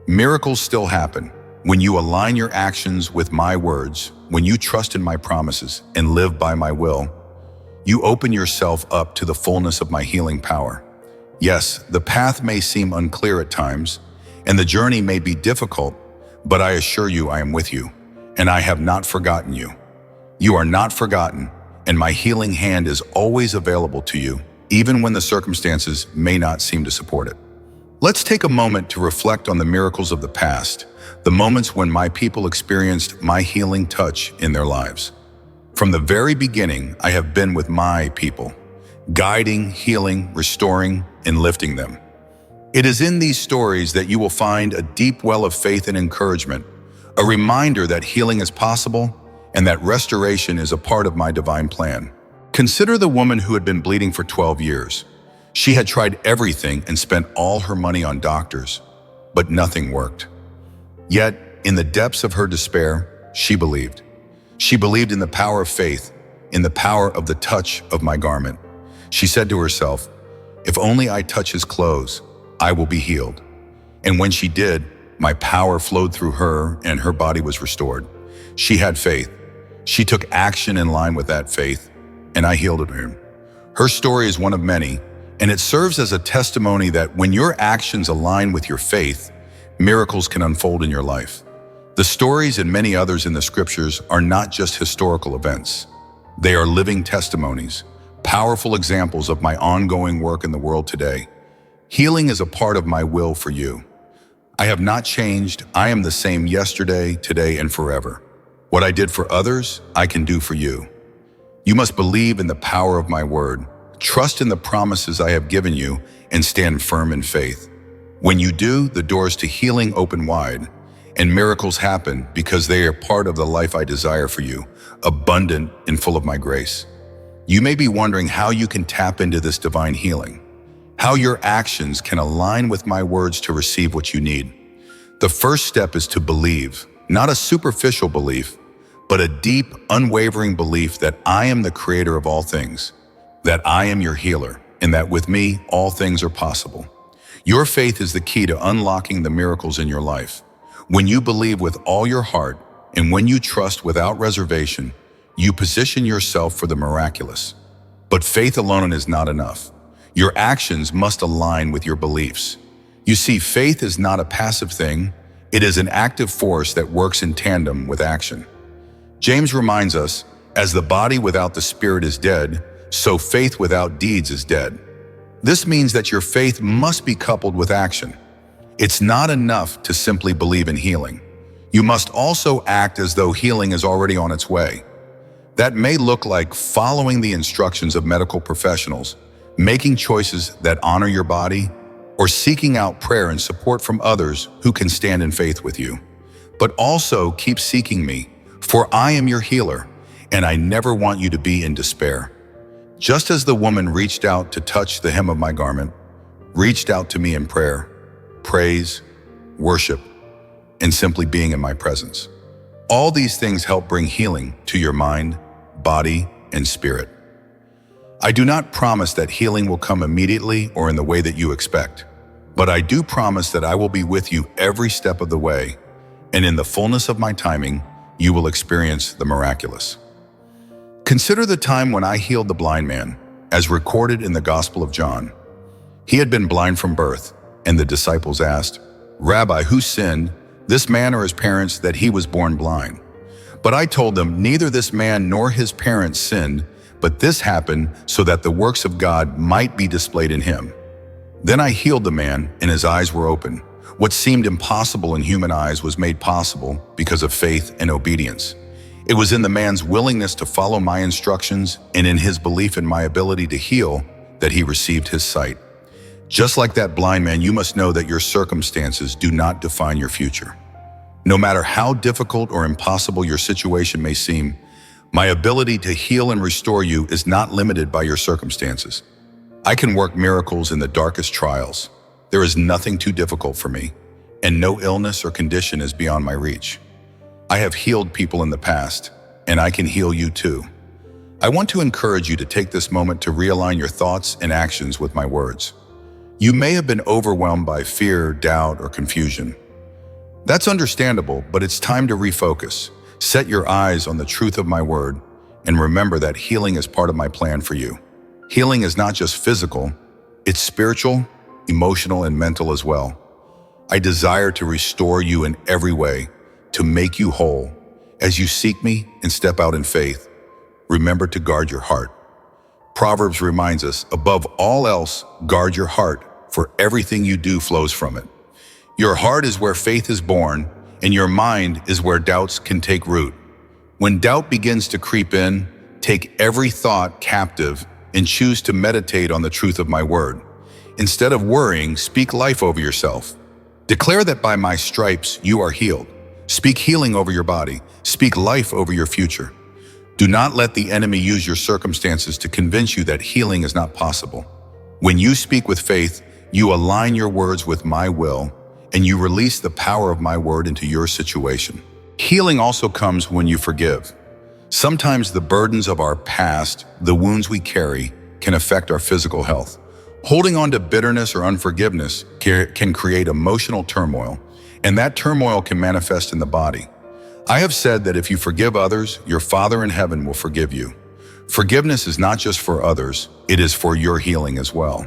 Miracles still happen when you align your actions with my words, when you trust in my promises and live by my will. You open yourself up to the fullness of my healing power. Yes, the path may seem unclear at times, and the journey may be difficult, But I assure you I am with you, and I have not forgotten you. You are not forgotten, and my healing hand is always available to you, even when the circumstances may not seem to support it. Let's take a moment to reflect on the miracles of the past, the moments when my people experienced my healing touch in their lives. From the very beginning, I have been with my people, guiding, healing, restoring, and lifting them. It is in these stories that you will find a deep well of faith and encouragement, a reminder that healing is possible and that restoration is a part of my divine plan. Consider the woman who had been bleeding for 12 years. She had tried everything and spent all her money on doctors, but nothing worked. Yet, in the depths of her despair, she believed. She believed in the power of faith, in the power of the touch of my garment. She said to herself, "If only I touch his clothes, I will be healed." And when she did, my power flowed through her and her body was restored. She had faith. She took action in line with that faith, and I healed her. Her story is one of many, and it serves as a testimony that when your actions align with your faith, miracles can unfold in your life. The stories and many others in the scriptures are not just historical events. They are living testimonies, powerful examples of my ongoing work in the world today. Healing is a part of my will for you. I have not changed. I am the same yesterday, today, and forever. What I did for others, I can do for you. You must believe in the power of my word, trust in the promises I have given you, and stand firm in faith. When you do, the doors to healing open wide, and miracles happen because they are part of the life I desire for you, abundant and full of my grace. You may be wondering how you can tap into this divine healing, how your actions can align with my words to receive what you need. The first step is to believe, not a superficial belief, but a deep, unwavering belief that I am the creator of all things, that I am your healer, and that with me, all things are possible. Your faith is the key to unlocking the miracles in your life. When you believe with all your heart, and when you trust without reservation, you position yourself for the miraculous. But faith alone is not enough. Your actions must align with your beliefs. You see, faith is not a passive thing. It is an active force that works in tandem with action. James reminds us, as the body without the spirit is dead, so faith without deeds is dead. This means that your faith must be coupled with action. It's not enough to simply believe in healing. You must also act as though healing is already on its way. That may look like following the instructions of medical professionals, making choices that honor your body, or seeking out prayer and support from others who can stand in faith with you. But also keep seeking me, for I am your healer, and I never want you to be in despair. Just as the woman reached out to touch the hem of my garment, reached out to me in prayer, praise, worship, and simply being in my presence. All these things help bring healing to your mind, body, and spirit. I do not promise that healing will come immediately or in the way that you expect, but I do promise that I will be with you every step of the way, and in the fullness of my timing, you will experience the miraculous. Consider the time when I healed the blind man, as recorded in the Gospel of John. He had been blind from birth, and the disciples asked, "Rabbi, who sinned, this man or his parents, that he was born blind?" But I told them, neither this man nor his parents sinned, but this happened so that the works of God might be displayed in him. Then I healed the man, and his eyes were open. What seemed impossible in human eyes was made possible because of faith and obedience. It was in the man's willingness to follow my instructions and in his belief in my ability to heal that he received his sight. Just like that blind man, you must know that your circumstances do not define your future. No matter how difficult or impossible your situation may seem, my ability to heal and restore you is not limited by your circumstances. I can work miracles in the darkest trials. There is nothing too difficult for me, and no illness or condition is beyond my reach. I have healed people in the past, and I can heal you too. I want to encourage you to take this moment to realign your thoughts and actions with my words. You may have been overwhelmed by fear, doubt, or confusion. That's understandable, but it's time to refocus. Set your eyes on the truth of my word, and remember that healing is part of my plan for you. Healing is not just physical, it's spiritual, emotional, and mental as well. I desire to restore you in every way, to make you whole. As you seek me and step out in faith, remember to guard your heart. Proverbs reminds us, above all else, guard your heart, for everything you do flows from it. Your heart is where faith is born, and your mind is where doubts can take root. When doubt begins to creep in, take every thought captive and choose to meditate on the truth of my word. Instead of worrying, speak life over yourself. Declare that by my stripes you are healed. Speak healing over your body. Speak life over your future. Do not let the enemy use your circumstances to convince you that healing is not possible. When you speak with faith, you align your words with my will, and you release the power of my word into your situation. Healing also comes when you forgive. Sometimes the burdens of our past, the wounds we carry, can affect our physical health. Holding on to bitterness or unforgiveness can create emotional turmoil, and that turmoil can manifest in the body. I have said that if you forgive others, your Father in heaven will forgive you. Forgiveness is not just for others, it is for your healing as well.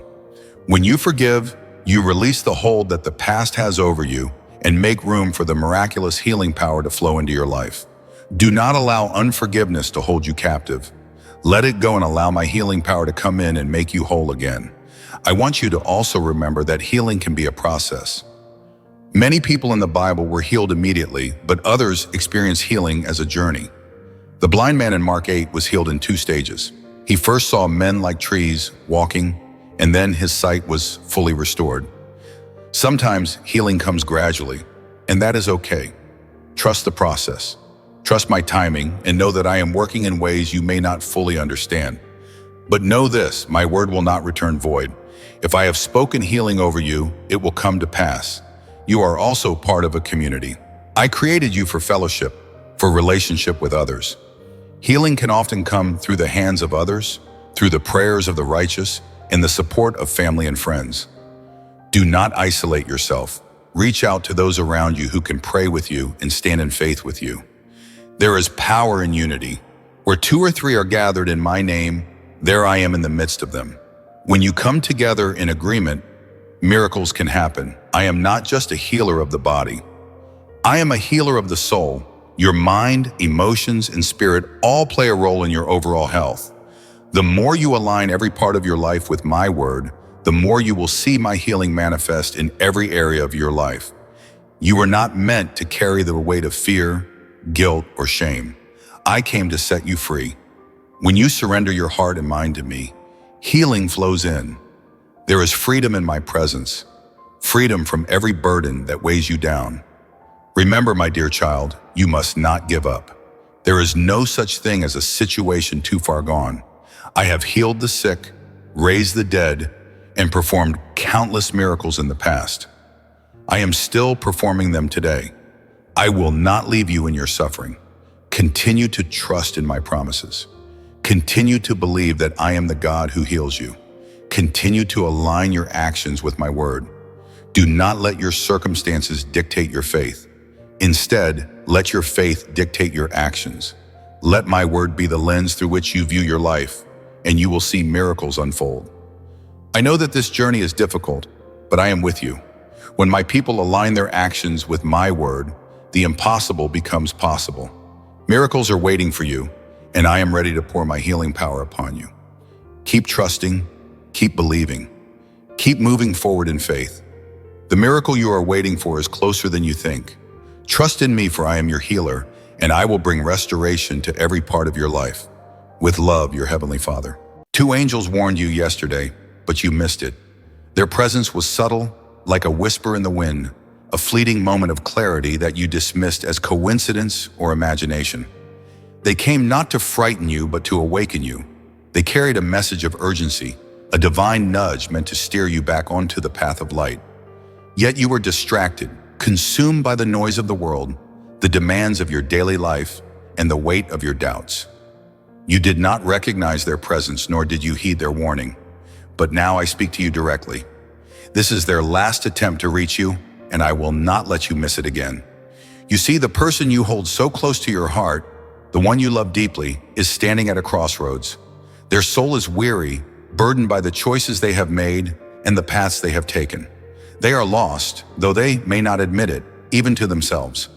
When you forgive, you release the hold that the past has over you and make room for the miraculous healing power to flow into your life. Do not allow unforgiveness to hold you captive. Let it go and allow my healing power to come in and make you whole again. I want you to also remember that healing can be a process. Many people in the Bible were healed immediately, but others experienced healing as a journey. The blind man in Mark 8 was healed in 2 stages. He first saw men like trees walking, and then his sight was fully restored. Sometimes healing comes gradually, and that is okay. Trust the process. Trust my timing, and know that I am working in ways you may not fully understand. But know this, my word will not return void. If I have spoken healing over you, it will come to pass. You are also part of a community. I created you for fellowship, for relationship with others. Healing can often come through the hands of others, through the prayers of the righteous, and the support of family and friends. Do not isolate yourself. Reach out to those around you who can pray with you and stand in faith with you. There is power in unity. Where 2 or 3 are gathered in my name, there I am in the midst of them. When you come together in agreement, miracles can happen. I am not just a healer of the body. I am a healer of the soul. Your mind, emotions, and spirit all play a role in your overall health. The more you align every part of your life with my word, the more you will see my healing manifest in every area of your life. You are not meant to carry the weight of fear, guilt, or shame. I came to set you free. When you surrender your heart and mind to me, healing flows in. There is freedom in my presence, freedom from every burden that weighs you down. Remember, my dear child, you must not give up. There is no such thing as a situation too far gone. I have healed the sick, raised the dead, and performed countless miracles in the past. I am still performing them today. I will not leave you in your suffering. Continue to trust in my promises. Continue to believe that I am the God who heals you. Continue to align your actions with my word. Do not let your circumstances dictate your faith. Instead, let your faith dictate your actions. Let my word be the lens through which you view your life, and you will see miracles unfold. I know that this journey is difficult, but I am with you. When my people align their actions with my word, the impossible becomes possible. Miracles are waiting for you, and I am ready to pour my healing power upon you. Keep trusting, keep believing, keep moving forward in faith. The miracle you are waiting for is closer than you think. Trust in me, for I am your healer, and I will bring restoration to every part of your life. With love, your Heavenly Father. 2 angels warned you yesterday, but you missed it. Their presence was subtle, like a whisper in the wind, a fleeting moment of clarity that you dismissed as coincidence or imagination. They came not to frighten you, but to awaken you. They carried a message of urgency, a divine nudge meant to steer you back onto the path of light. Yet you were distracted, consumed by the noise of the world, the demands of your daily life, and the weight of your doubts. You did not recognize their presence, nor did you heed their warning. But now I speak to you directly. This is their last attempt to reach you, and I will not let you miss it again. You see, the person you hold so close to your heart, the one you love deeply, is standing at a crossroads. Their soul is weary, burdened by the choices they have made and the paths they have taken. They are lost, though they may not admit it, even to themselves.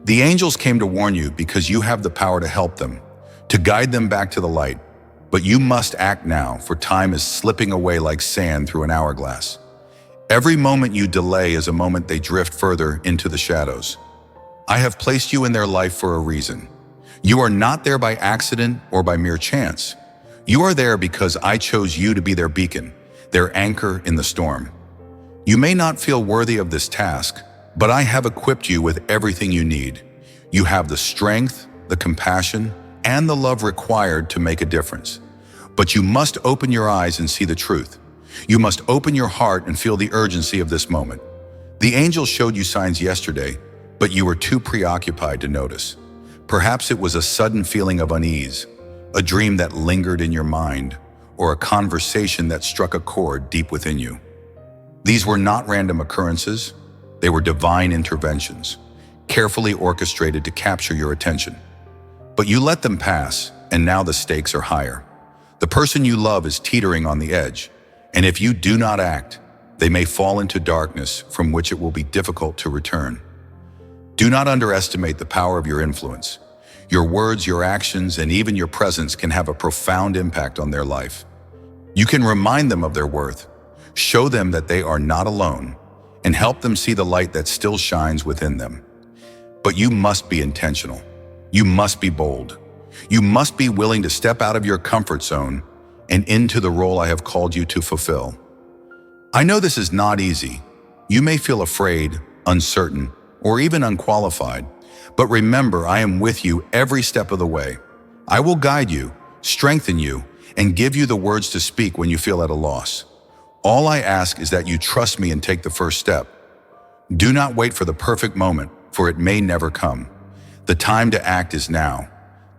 The angels came to warn you because you have the power to help them, to guide them back to the light. But you must act now, for time is slipping away like sand through an hourglass. Every moment you delay is a moment they drift further into the shadows. I have placed you in their life for a reason. You are not there by accident or by mere chance. You are there because I chose you to be their beacon, their anchor in the storm. You may not feel worthy of this task, but I have equipped you with everything you need. You have the strength, the compassion, and the love required to make a difference. But you must open your eyes and see the truth. You must open your heart and feel the urgency of this moment. The angels showed you signs yesterday, but you were too preoccupied to notice. Perhaps it was a sudden feeling of unease, a dream that lingered in your mind, or a conversation that struck a chord deep within you. These were not random occurrences. They were divine interventions, carefully orchestrated to capture your attention. But you let them pass, and now the stakes are higher. The person you love is teetering on the edge, and if you do not act, they may fall into darkness from which it will be difficult to return. Do not underestimate the power of your influence. Your words, your actions, and even your presence can have a profound impact on their life. You can remind them of their worth, show them that they are not alone, and help them see the light that still shines within them. But you must be intentional. You must be bold. You must be willing to step out of your comfort zone and into the role I have called you to fulfill. I know this is not easy. You may feel afraid, uncertain, or even unqualified, but remember, I am with you every step of the way. I will guide you, strengthen you, and give you the words to speak when you feel at a loss. All I ask is that you trust me and take the first step. Do not wait for the perfect moment, for it may never come. The time to act is now.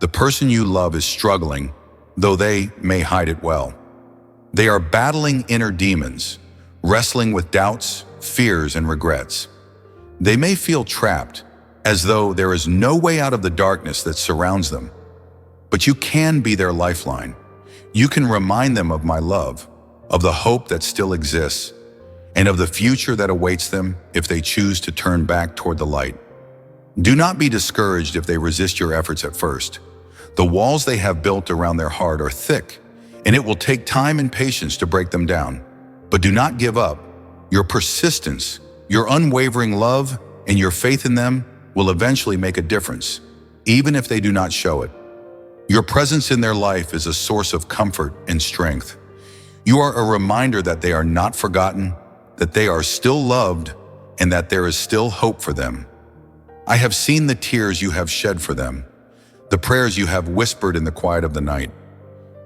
The person you love is struggling, though they may hide it well. They are battling inner demons, wrestling with doubts, fears, and regrets. They may feel trapped, as though there is no way out of the darkness that surrounds them. But you can be their lifeline. You can remind them of my love, of the hope that still exists, and of the future that awaits them if they choose to turn back toward the light. Do not be discouraged if they resist your efforts at first. The walls they have built around their heart are thick, and it will take time and patience to break them down. But do not give up. Your persistence, your unwavering love, and your faith in them will eventually make a difference, even if they do not show it. Your presence in their life is a source of comfort and strength. You are a reminder that they are not forgotten, that they are still loved, and that there is still hope for them. I have seen the tears you have shed for them, the prayers you have whispered in the quiet of the night.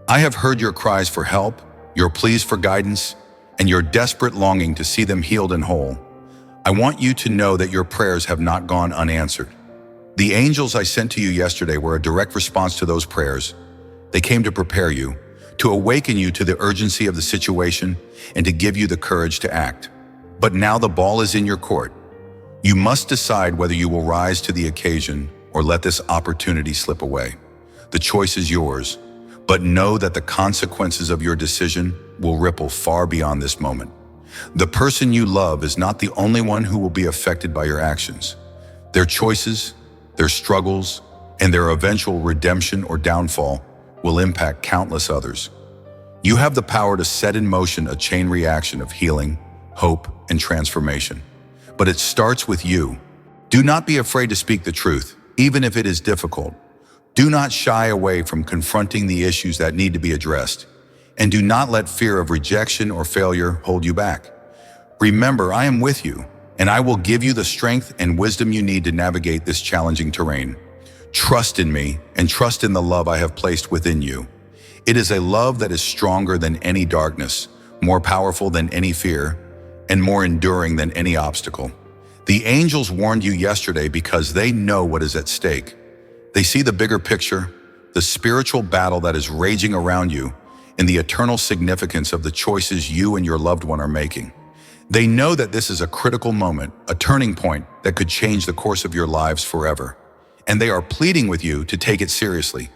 I have heard your cries for help, your pleas for guidance, and your desperate longing to see them healed and whole. I want you to know that your prayers have not gone unanswered. The angels I sent to you yesterday were a direct response to those prayers. They came to prepare you, to awaken you to the urgency of the situation, and to give you the courage to act. But now the ball is in your court. You must decide whether you will rise to the occasion or let this opportunity slip away. The choice is yours, but know that the consequences of your decision will ripple far beyond this moment. The person you love is not the only one who will be affected by your actions. Their choices, their struggles, and their eventual redemption or downfall will impact countless others. You have the power to set in motion a chain reaction of healing, hope, and transformation. But it starts with you. Do not be afraid to speak the truth, even if it is difficult. Do not shy away from confronting the issues that need to be addressed. And do not let fear of rejection or failure hold you back. Remember, I am with you, and I will give you the strength and wisdom you need to navigate this challenging terrain. Trust in me and trust in the love I have placed within you. It is a love that is stronger than any darkness, more powerful than any fear, and more enduring than any obstacle. The angels warned you yesterday because they know what is at stake. They see the bigger picture, the spiritual battle that is raging around you, and the eternal significance of the choices you and your loved one are making. They know that this is a critical moment, a turning point that could change the course of your lives forever. And they are pleading with you to take it seriously.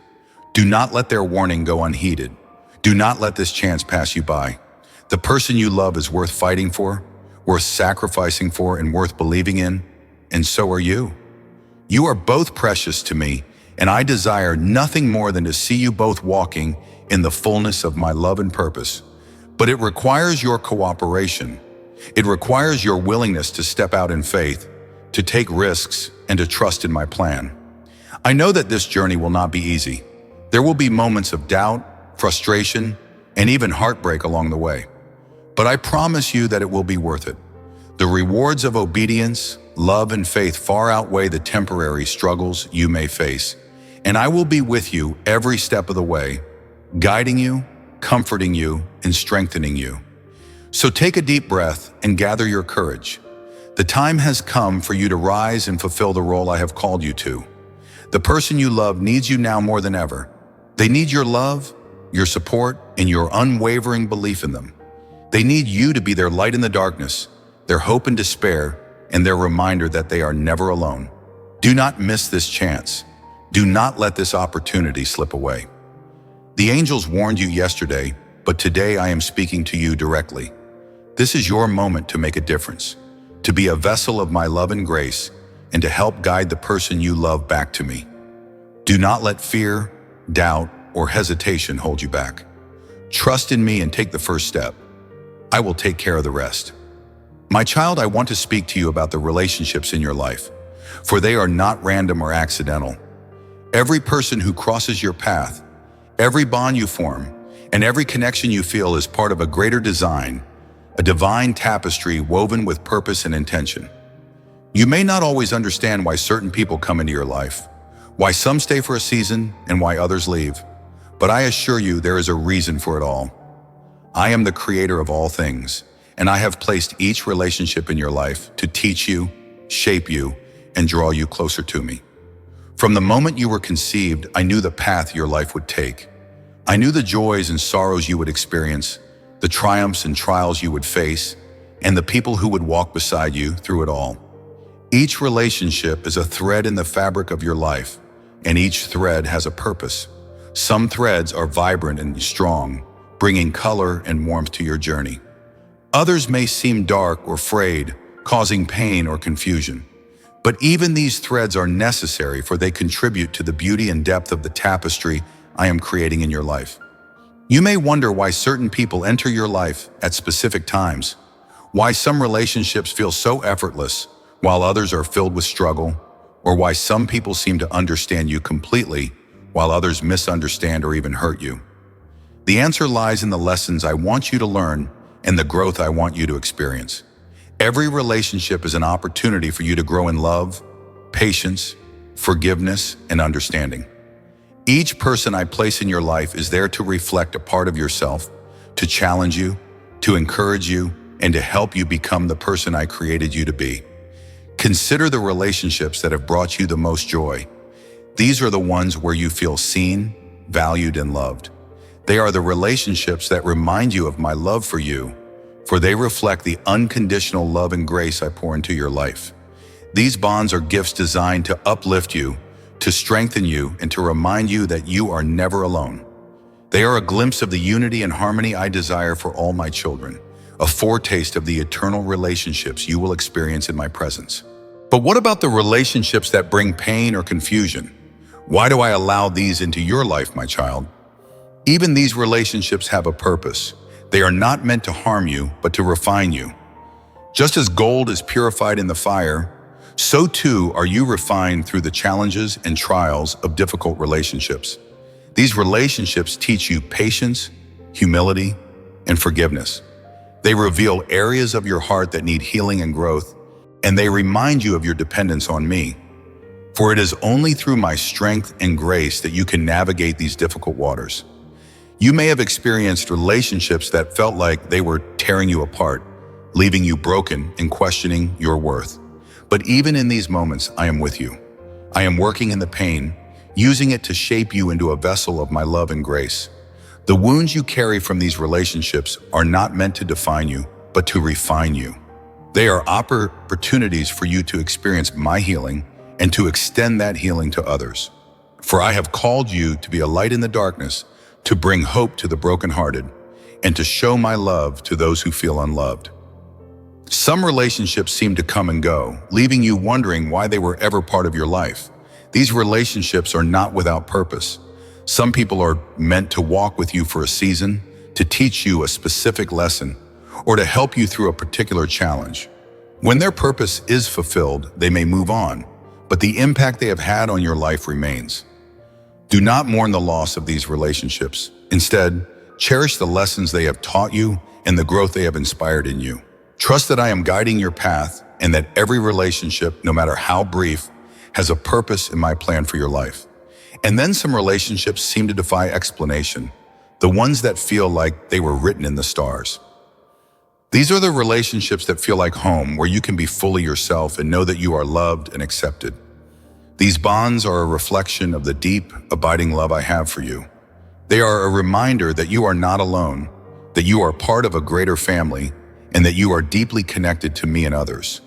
Do not let their warning go unheeded. Do not let this chance pass you by. The person you love is worth fighting for, worth sacrificing for and worth believing in, and so are you. You are both precious to me, and I desire nothing more than to see you both walking in the fullness of my love and purpose. But it requires your cooperation. It requires your willingness to step out in faith, to take risks, and to trust in my plan. I know that this journey will not be easy. There will be moments of doubt, frustration, and even heartbreak along the way. But I promise you that it will be worth it. The rewards of obedience, love, and faith far outweigh the temporary struggles you may face, and I will be with you every step of the way, guiding you, comforting you, and strengthening you. So take a deep breath and gather your courage. The time has come for you to rise and fulfill the role I have called you to. The person you love needs you now more than ever. They need your love, your support, and your unwavering belief in them. They need you to be their light in the darkness, their hope in despair, and their reminder that they are never alone. Do not miss this chance. Do not let this opportunity slip away. The angels warned you yesterday, but today I am speaking to you directly. This is your moment to make a difference, to be a vessel of my love and grace, and to help guide the person you love back to me. Do not let fear, doubt, or hesitation hold you back. Trust in me and take the first step. I will take care of the rest. My child, I want to speak to you about the relationships in your life, for they are not random or accidental. Every person who crosses your path, every bond you form, and every connection you feel is part of a greater design, a divine tapestry woven with purpose and intention. You may not always understand why certain people come into your life, why some stay for a season and why others leave, but I assure you there is a reason for it all. I am the creator of all things, and I have placed each relationship in your life to teach you, shape you, and draw you closer to me. From the moment you were conceived, I knew the path your life would take. I knew the joys and sorrows you would experience, the triumphs and trials you would face, and the people who would walk beside you through it all. Each relationship is a thread in the fabric of your life, and each thread has a purpose. Some threads are vibrant and strong, bringing color and warmth to your journey. Others may seem dark or frayed, causing pain or confusion. But even these threads are necessary, for they contribute to the beauty and depth of the tapestry I am creating in your life. You may wonder why certain people enter your life at specific times, why some relationships feel so effortless while others are filled with struggle, or why some people seem to understand you completely while others misunderstand or even hurt you. The answer lies in the lessons I want you to learn and the growth I want you to experience. Every relationship is an opportunity for you to grow in love, patience, forgiveness, and understanding. Each person I place in your life is there to reflect a part of yourself, to challenge you, to encourage you, and to help you become the person I created you to be. Consider the relationships that have brought you the most joy. These are the ones where you feel seen, valued, and loved. They are the relationships that remind you of my love for you, for they reflect the unconditional love and grace I pour into your life. These bonds are gifts designed to uplift you, to strengthen you, and to remind you that you are never alone. They are a glimpse of the unity and harmony I desire for all my children, a foretaste of the eternal relationships you will experience in my presence. But what about the relationships that bring pain or confusion? Why do I allow these into your life, my child? Even these relationships have a purpose. They are not meant to harm you, but to refine you. Just as gold is purified in the fire, so too are you refined through the challenges and trials of difficult relationships. These relationships teach you patience, humility, and forgiveness. They reveal areas of your heart that need healing and growth, and they remind you of your dependence on me. For it is only through my strength and grace that you can navigate these difficult waters. You may have experienced relationships that felt like they were tearing you apart, leaving you broken and questioning your worth. But even in these moments, I am with you. I am working in the pain, using it to shape you into a vessel of my love and grace. The wounds you carry from these relationships are not meant to define you, but to refine you. They are opportunities for you to experience my healing and to extend that healing to others. For I have called you to be a light in the darkness, to bring hope to the brokenhearted, and to show my love to those who feel unloved. Some relationships seem to come and go, leaving you wondering why they were ever part of your life. These relationships are not without purpose. Some people are meant to walk with you for a season, to teach you a specific lesson, or to help you through a particular challenge. When their purpose is fulfilled, they may move on, but the impact they have had on your life remains. Do not mourn the loss of these relationships. Instead, cherish the lessons they have taught you and the growth they have inspired in you. Trust that I am guiding your path and that every relationship, no matter how brief, has a purpose in my plan for your life. And then some relationships seem to defy explanation, the ones that feel like they were written in the stars. These are the relationships that feel like home, where you can be fully yourself and know that you are loved and accepted. These bonds are a reflection of the deep, abiding love I have for you. They are a reminder that you are not alone, that you are part of a greater family, and that you are deeply connected to me and others.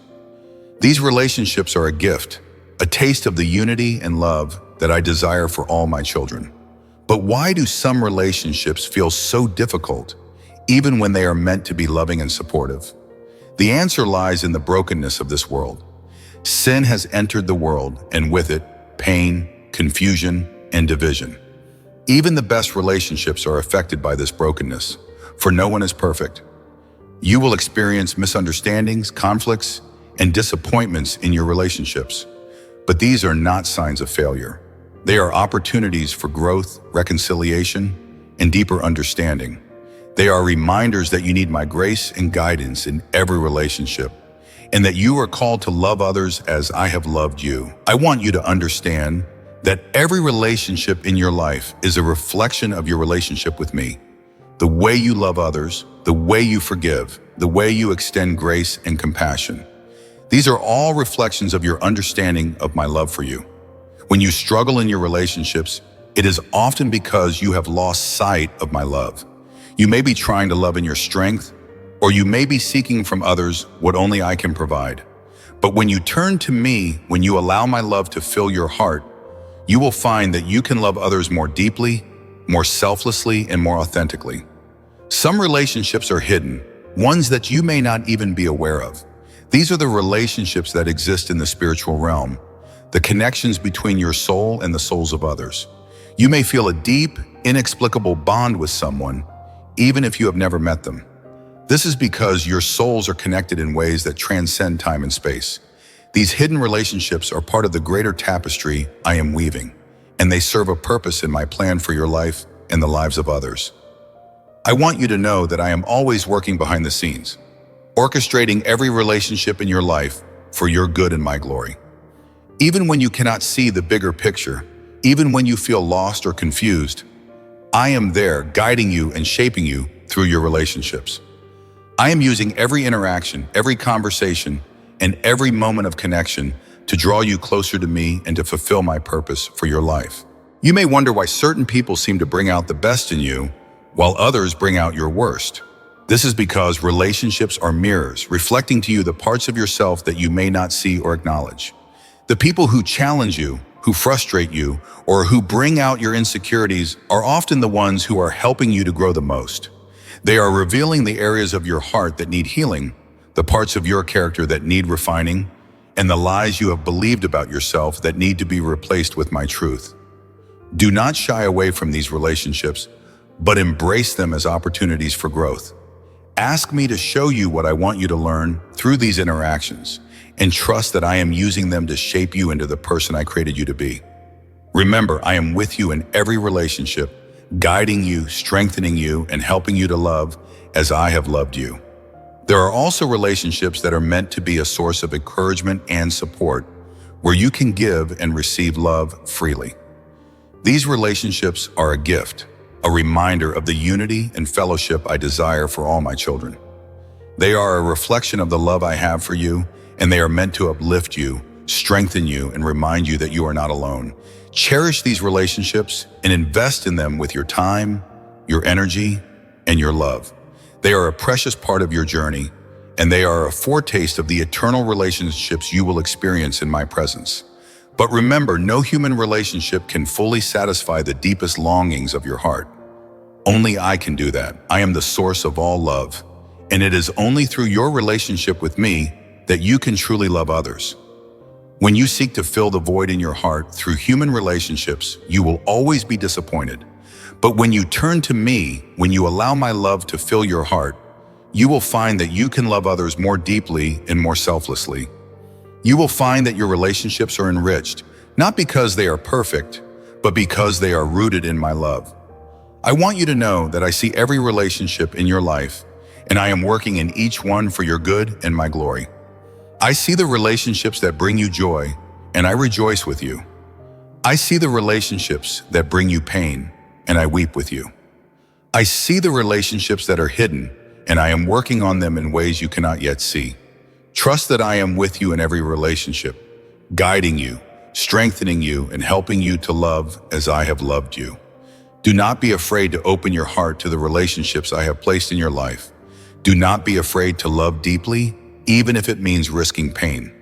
These relationships are a gift, a taste of the unity and love that I desire for all my children. But why do some relationships feel so difficult, even when they are meant to be loving and supportive? The answer lies in the brokenness of this world. Sin has entered the world, and with it, pain, confusion, and division. Even the best relationships are affected by this brokenness, for no one is perfect. You will experience misunderstandings, conflicts, and disappointments in your relationships. But these are not signs of failure. They are opportunities for growth, reconciliation, and deeper understanding. They are reminders that you need my grace and guidance in every relationship, and that you are called to love others as I have loved you. I want you to understand that every relationship in your life is a reflection of your relationship with me. The way you love others, the way you forgive, the way you extend grace and compassion. These are all reflections of your understanding of my love for you. When you struggle in your relationships, it is often because you have lost sight of my love. You may be trying to love in your strength, or you may be seeking from others what only I can provide. But when you turn to me, when you allow my love to fill your heart, you will find that you can love others more deeply, more selflessly, and more authentically. Some relationships are hidden, ones that you may not even be aware of. These are the relationships that exist in the spiritual realm, the connections between your soul and the souls of others. You may feel a deep, inexplicable bond with someone, even if you have never met them. This is because your souls are connected in ways that transcend time and space. These hidden relationships are part of the greater tapestry I am weaving, and they serve a purpose in my plan for your life and the lives of others. I want you to know that I am always working behind the scenes, orchestrating every relationship in your life for your good and my glory. Even when you cannot see the bigger picture, even when you feel lost or confused, I am there guiding you and shaping you through your relationships. I am using every interaction, every conversation, and every moment of connection to draw you closer to me and to fulfill my purpose for your life. You may wonder why certain people seem to bring out the best in you, while others bring out your worst. This is because relationships are mirrors, reflecting to you the parts of yourself that you may not see or acknowledge. The people who challenge you, who frustrate you, or who bring out your insecurities are often the ones who are helping you to grow the most. They are revealing the areas of your heart that need healing, the parts of your character that need refining, and the lies you have believed about yourself that need to be replaced with my truth. Do not shy away from these relationships, but embrace them as opportunities for growth. Ask me to show you what I want you to learn through these interactions, and trust that I am using them to shape you into the person I created you to be. Remember, I am with you in every relationship, guiding you, strengthening you, and helping you to love as I have loved you. There are also relationships that are meant to be a source of encouragement and support, where you can give and receive love freely. These relationships are a gift, a reminder of the unity and fellowship I desire for all my children. They are a reflection of the love I have for you, and they are meant to uplift you, strengthen you, and remind you that you are not alone. Cherish these relationships and invest in them with your time, your energy, and your love. They are a precious part of your journey, and they are a foretaste of the eternal relationships you will experience in my presence. But remember, no human relationship can fully satisfy the deepest longings of your heart. Only I can do that. I am the source of all love, and it is only through your relationship with me that you can truly love others. When you seek to fill the void in your heart through human relationships, you will always be disappointed. But when you turn to me, when you allow my love to fill your heart, you will find that you can love others more deeply and more selflessly. You will find that your relationships are enriched, not because they are perfect, but because they are rooted in my love. I want you to know that I see every relationship in your life, and I am working in each one for your good and my glory. I see the relationships that bring you joy, and I rejoice with you. I see the relationships that bring you pain, and I weep with you. I see the relationships that are hidden, and I am working on them in ways you cannot yet see. Trust that I am with you in every relationship, guiding you, strengthening you, and helping you to love as I have loved you. Do not be afraid to open your heart to the relationships I have placed in your life. Do not be afraid to love deeply, even if it means risking pain.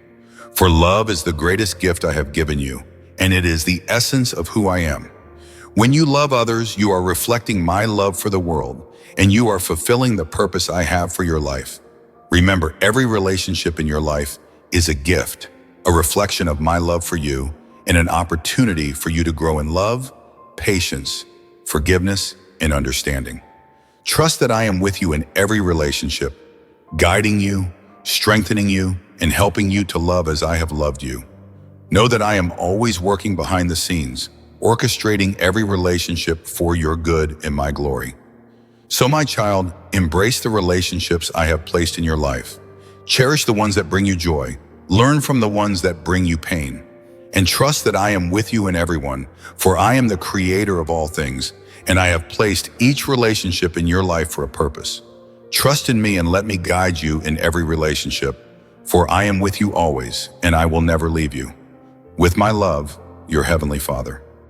For love is the greatest gift I have given you, and it is the essence of who I am. When you love others, you are reflecting my love for the world, and you are fulfilling the purpose I have for your life. Remember, every relationship in your life is a gift, a reflection of my love for you, and an opportunity for you to grow in love, patience, forgiveness, and understanding. Trust that I am with you in every relationship, guiding you, strengthening you, and helping you to love as I have loved you. Know that I am always working behind the scenes, orchestrating every relationship for your good and my glory. So my child, embrace the relationships I have placed in your life. Cherish the ones that bring you joy, learn from the ones that bring you pain, and trust that I am with you in everyone, for I am the creator of all things, and I have placed each relationship in your life for a purpose. Trust in me and let me guide you in every relationship, for I am with you always, and I will never leave you. With my love, your Heavenly Father.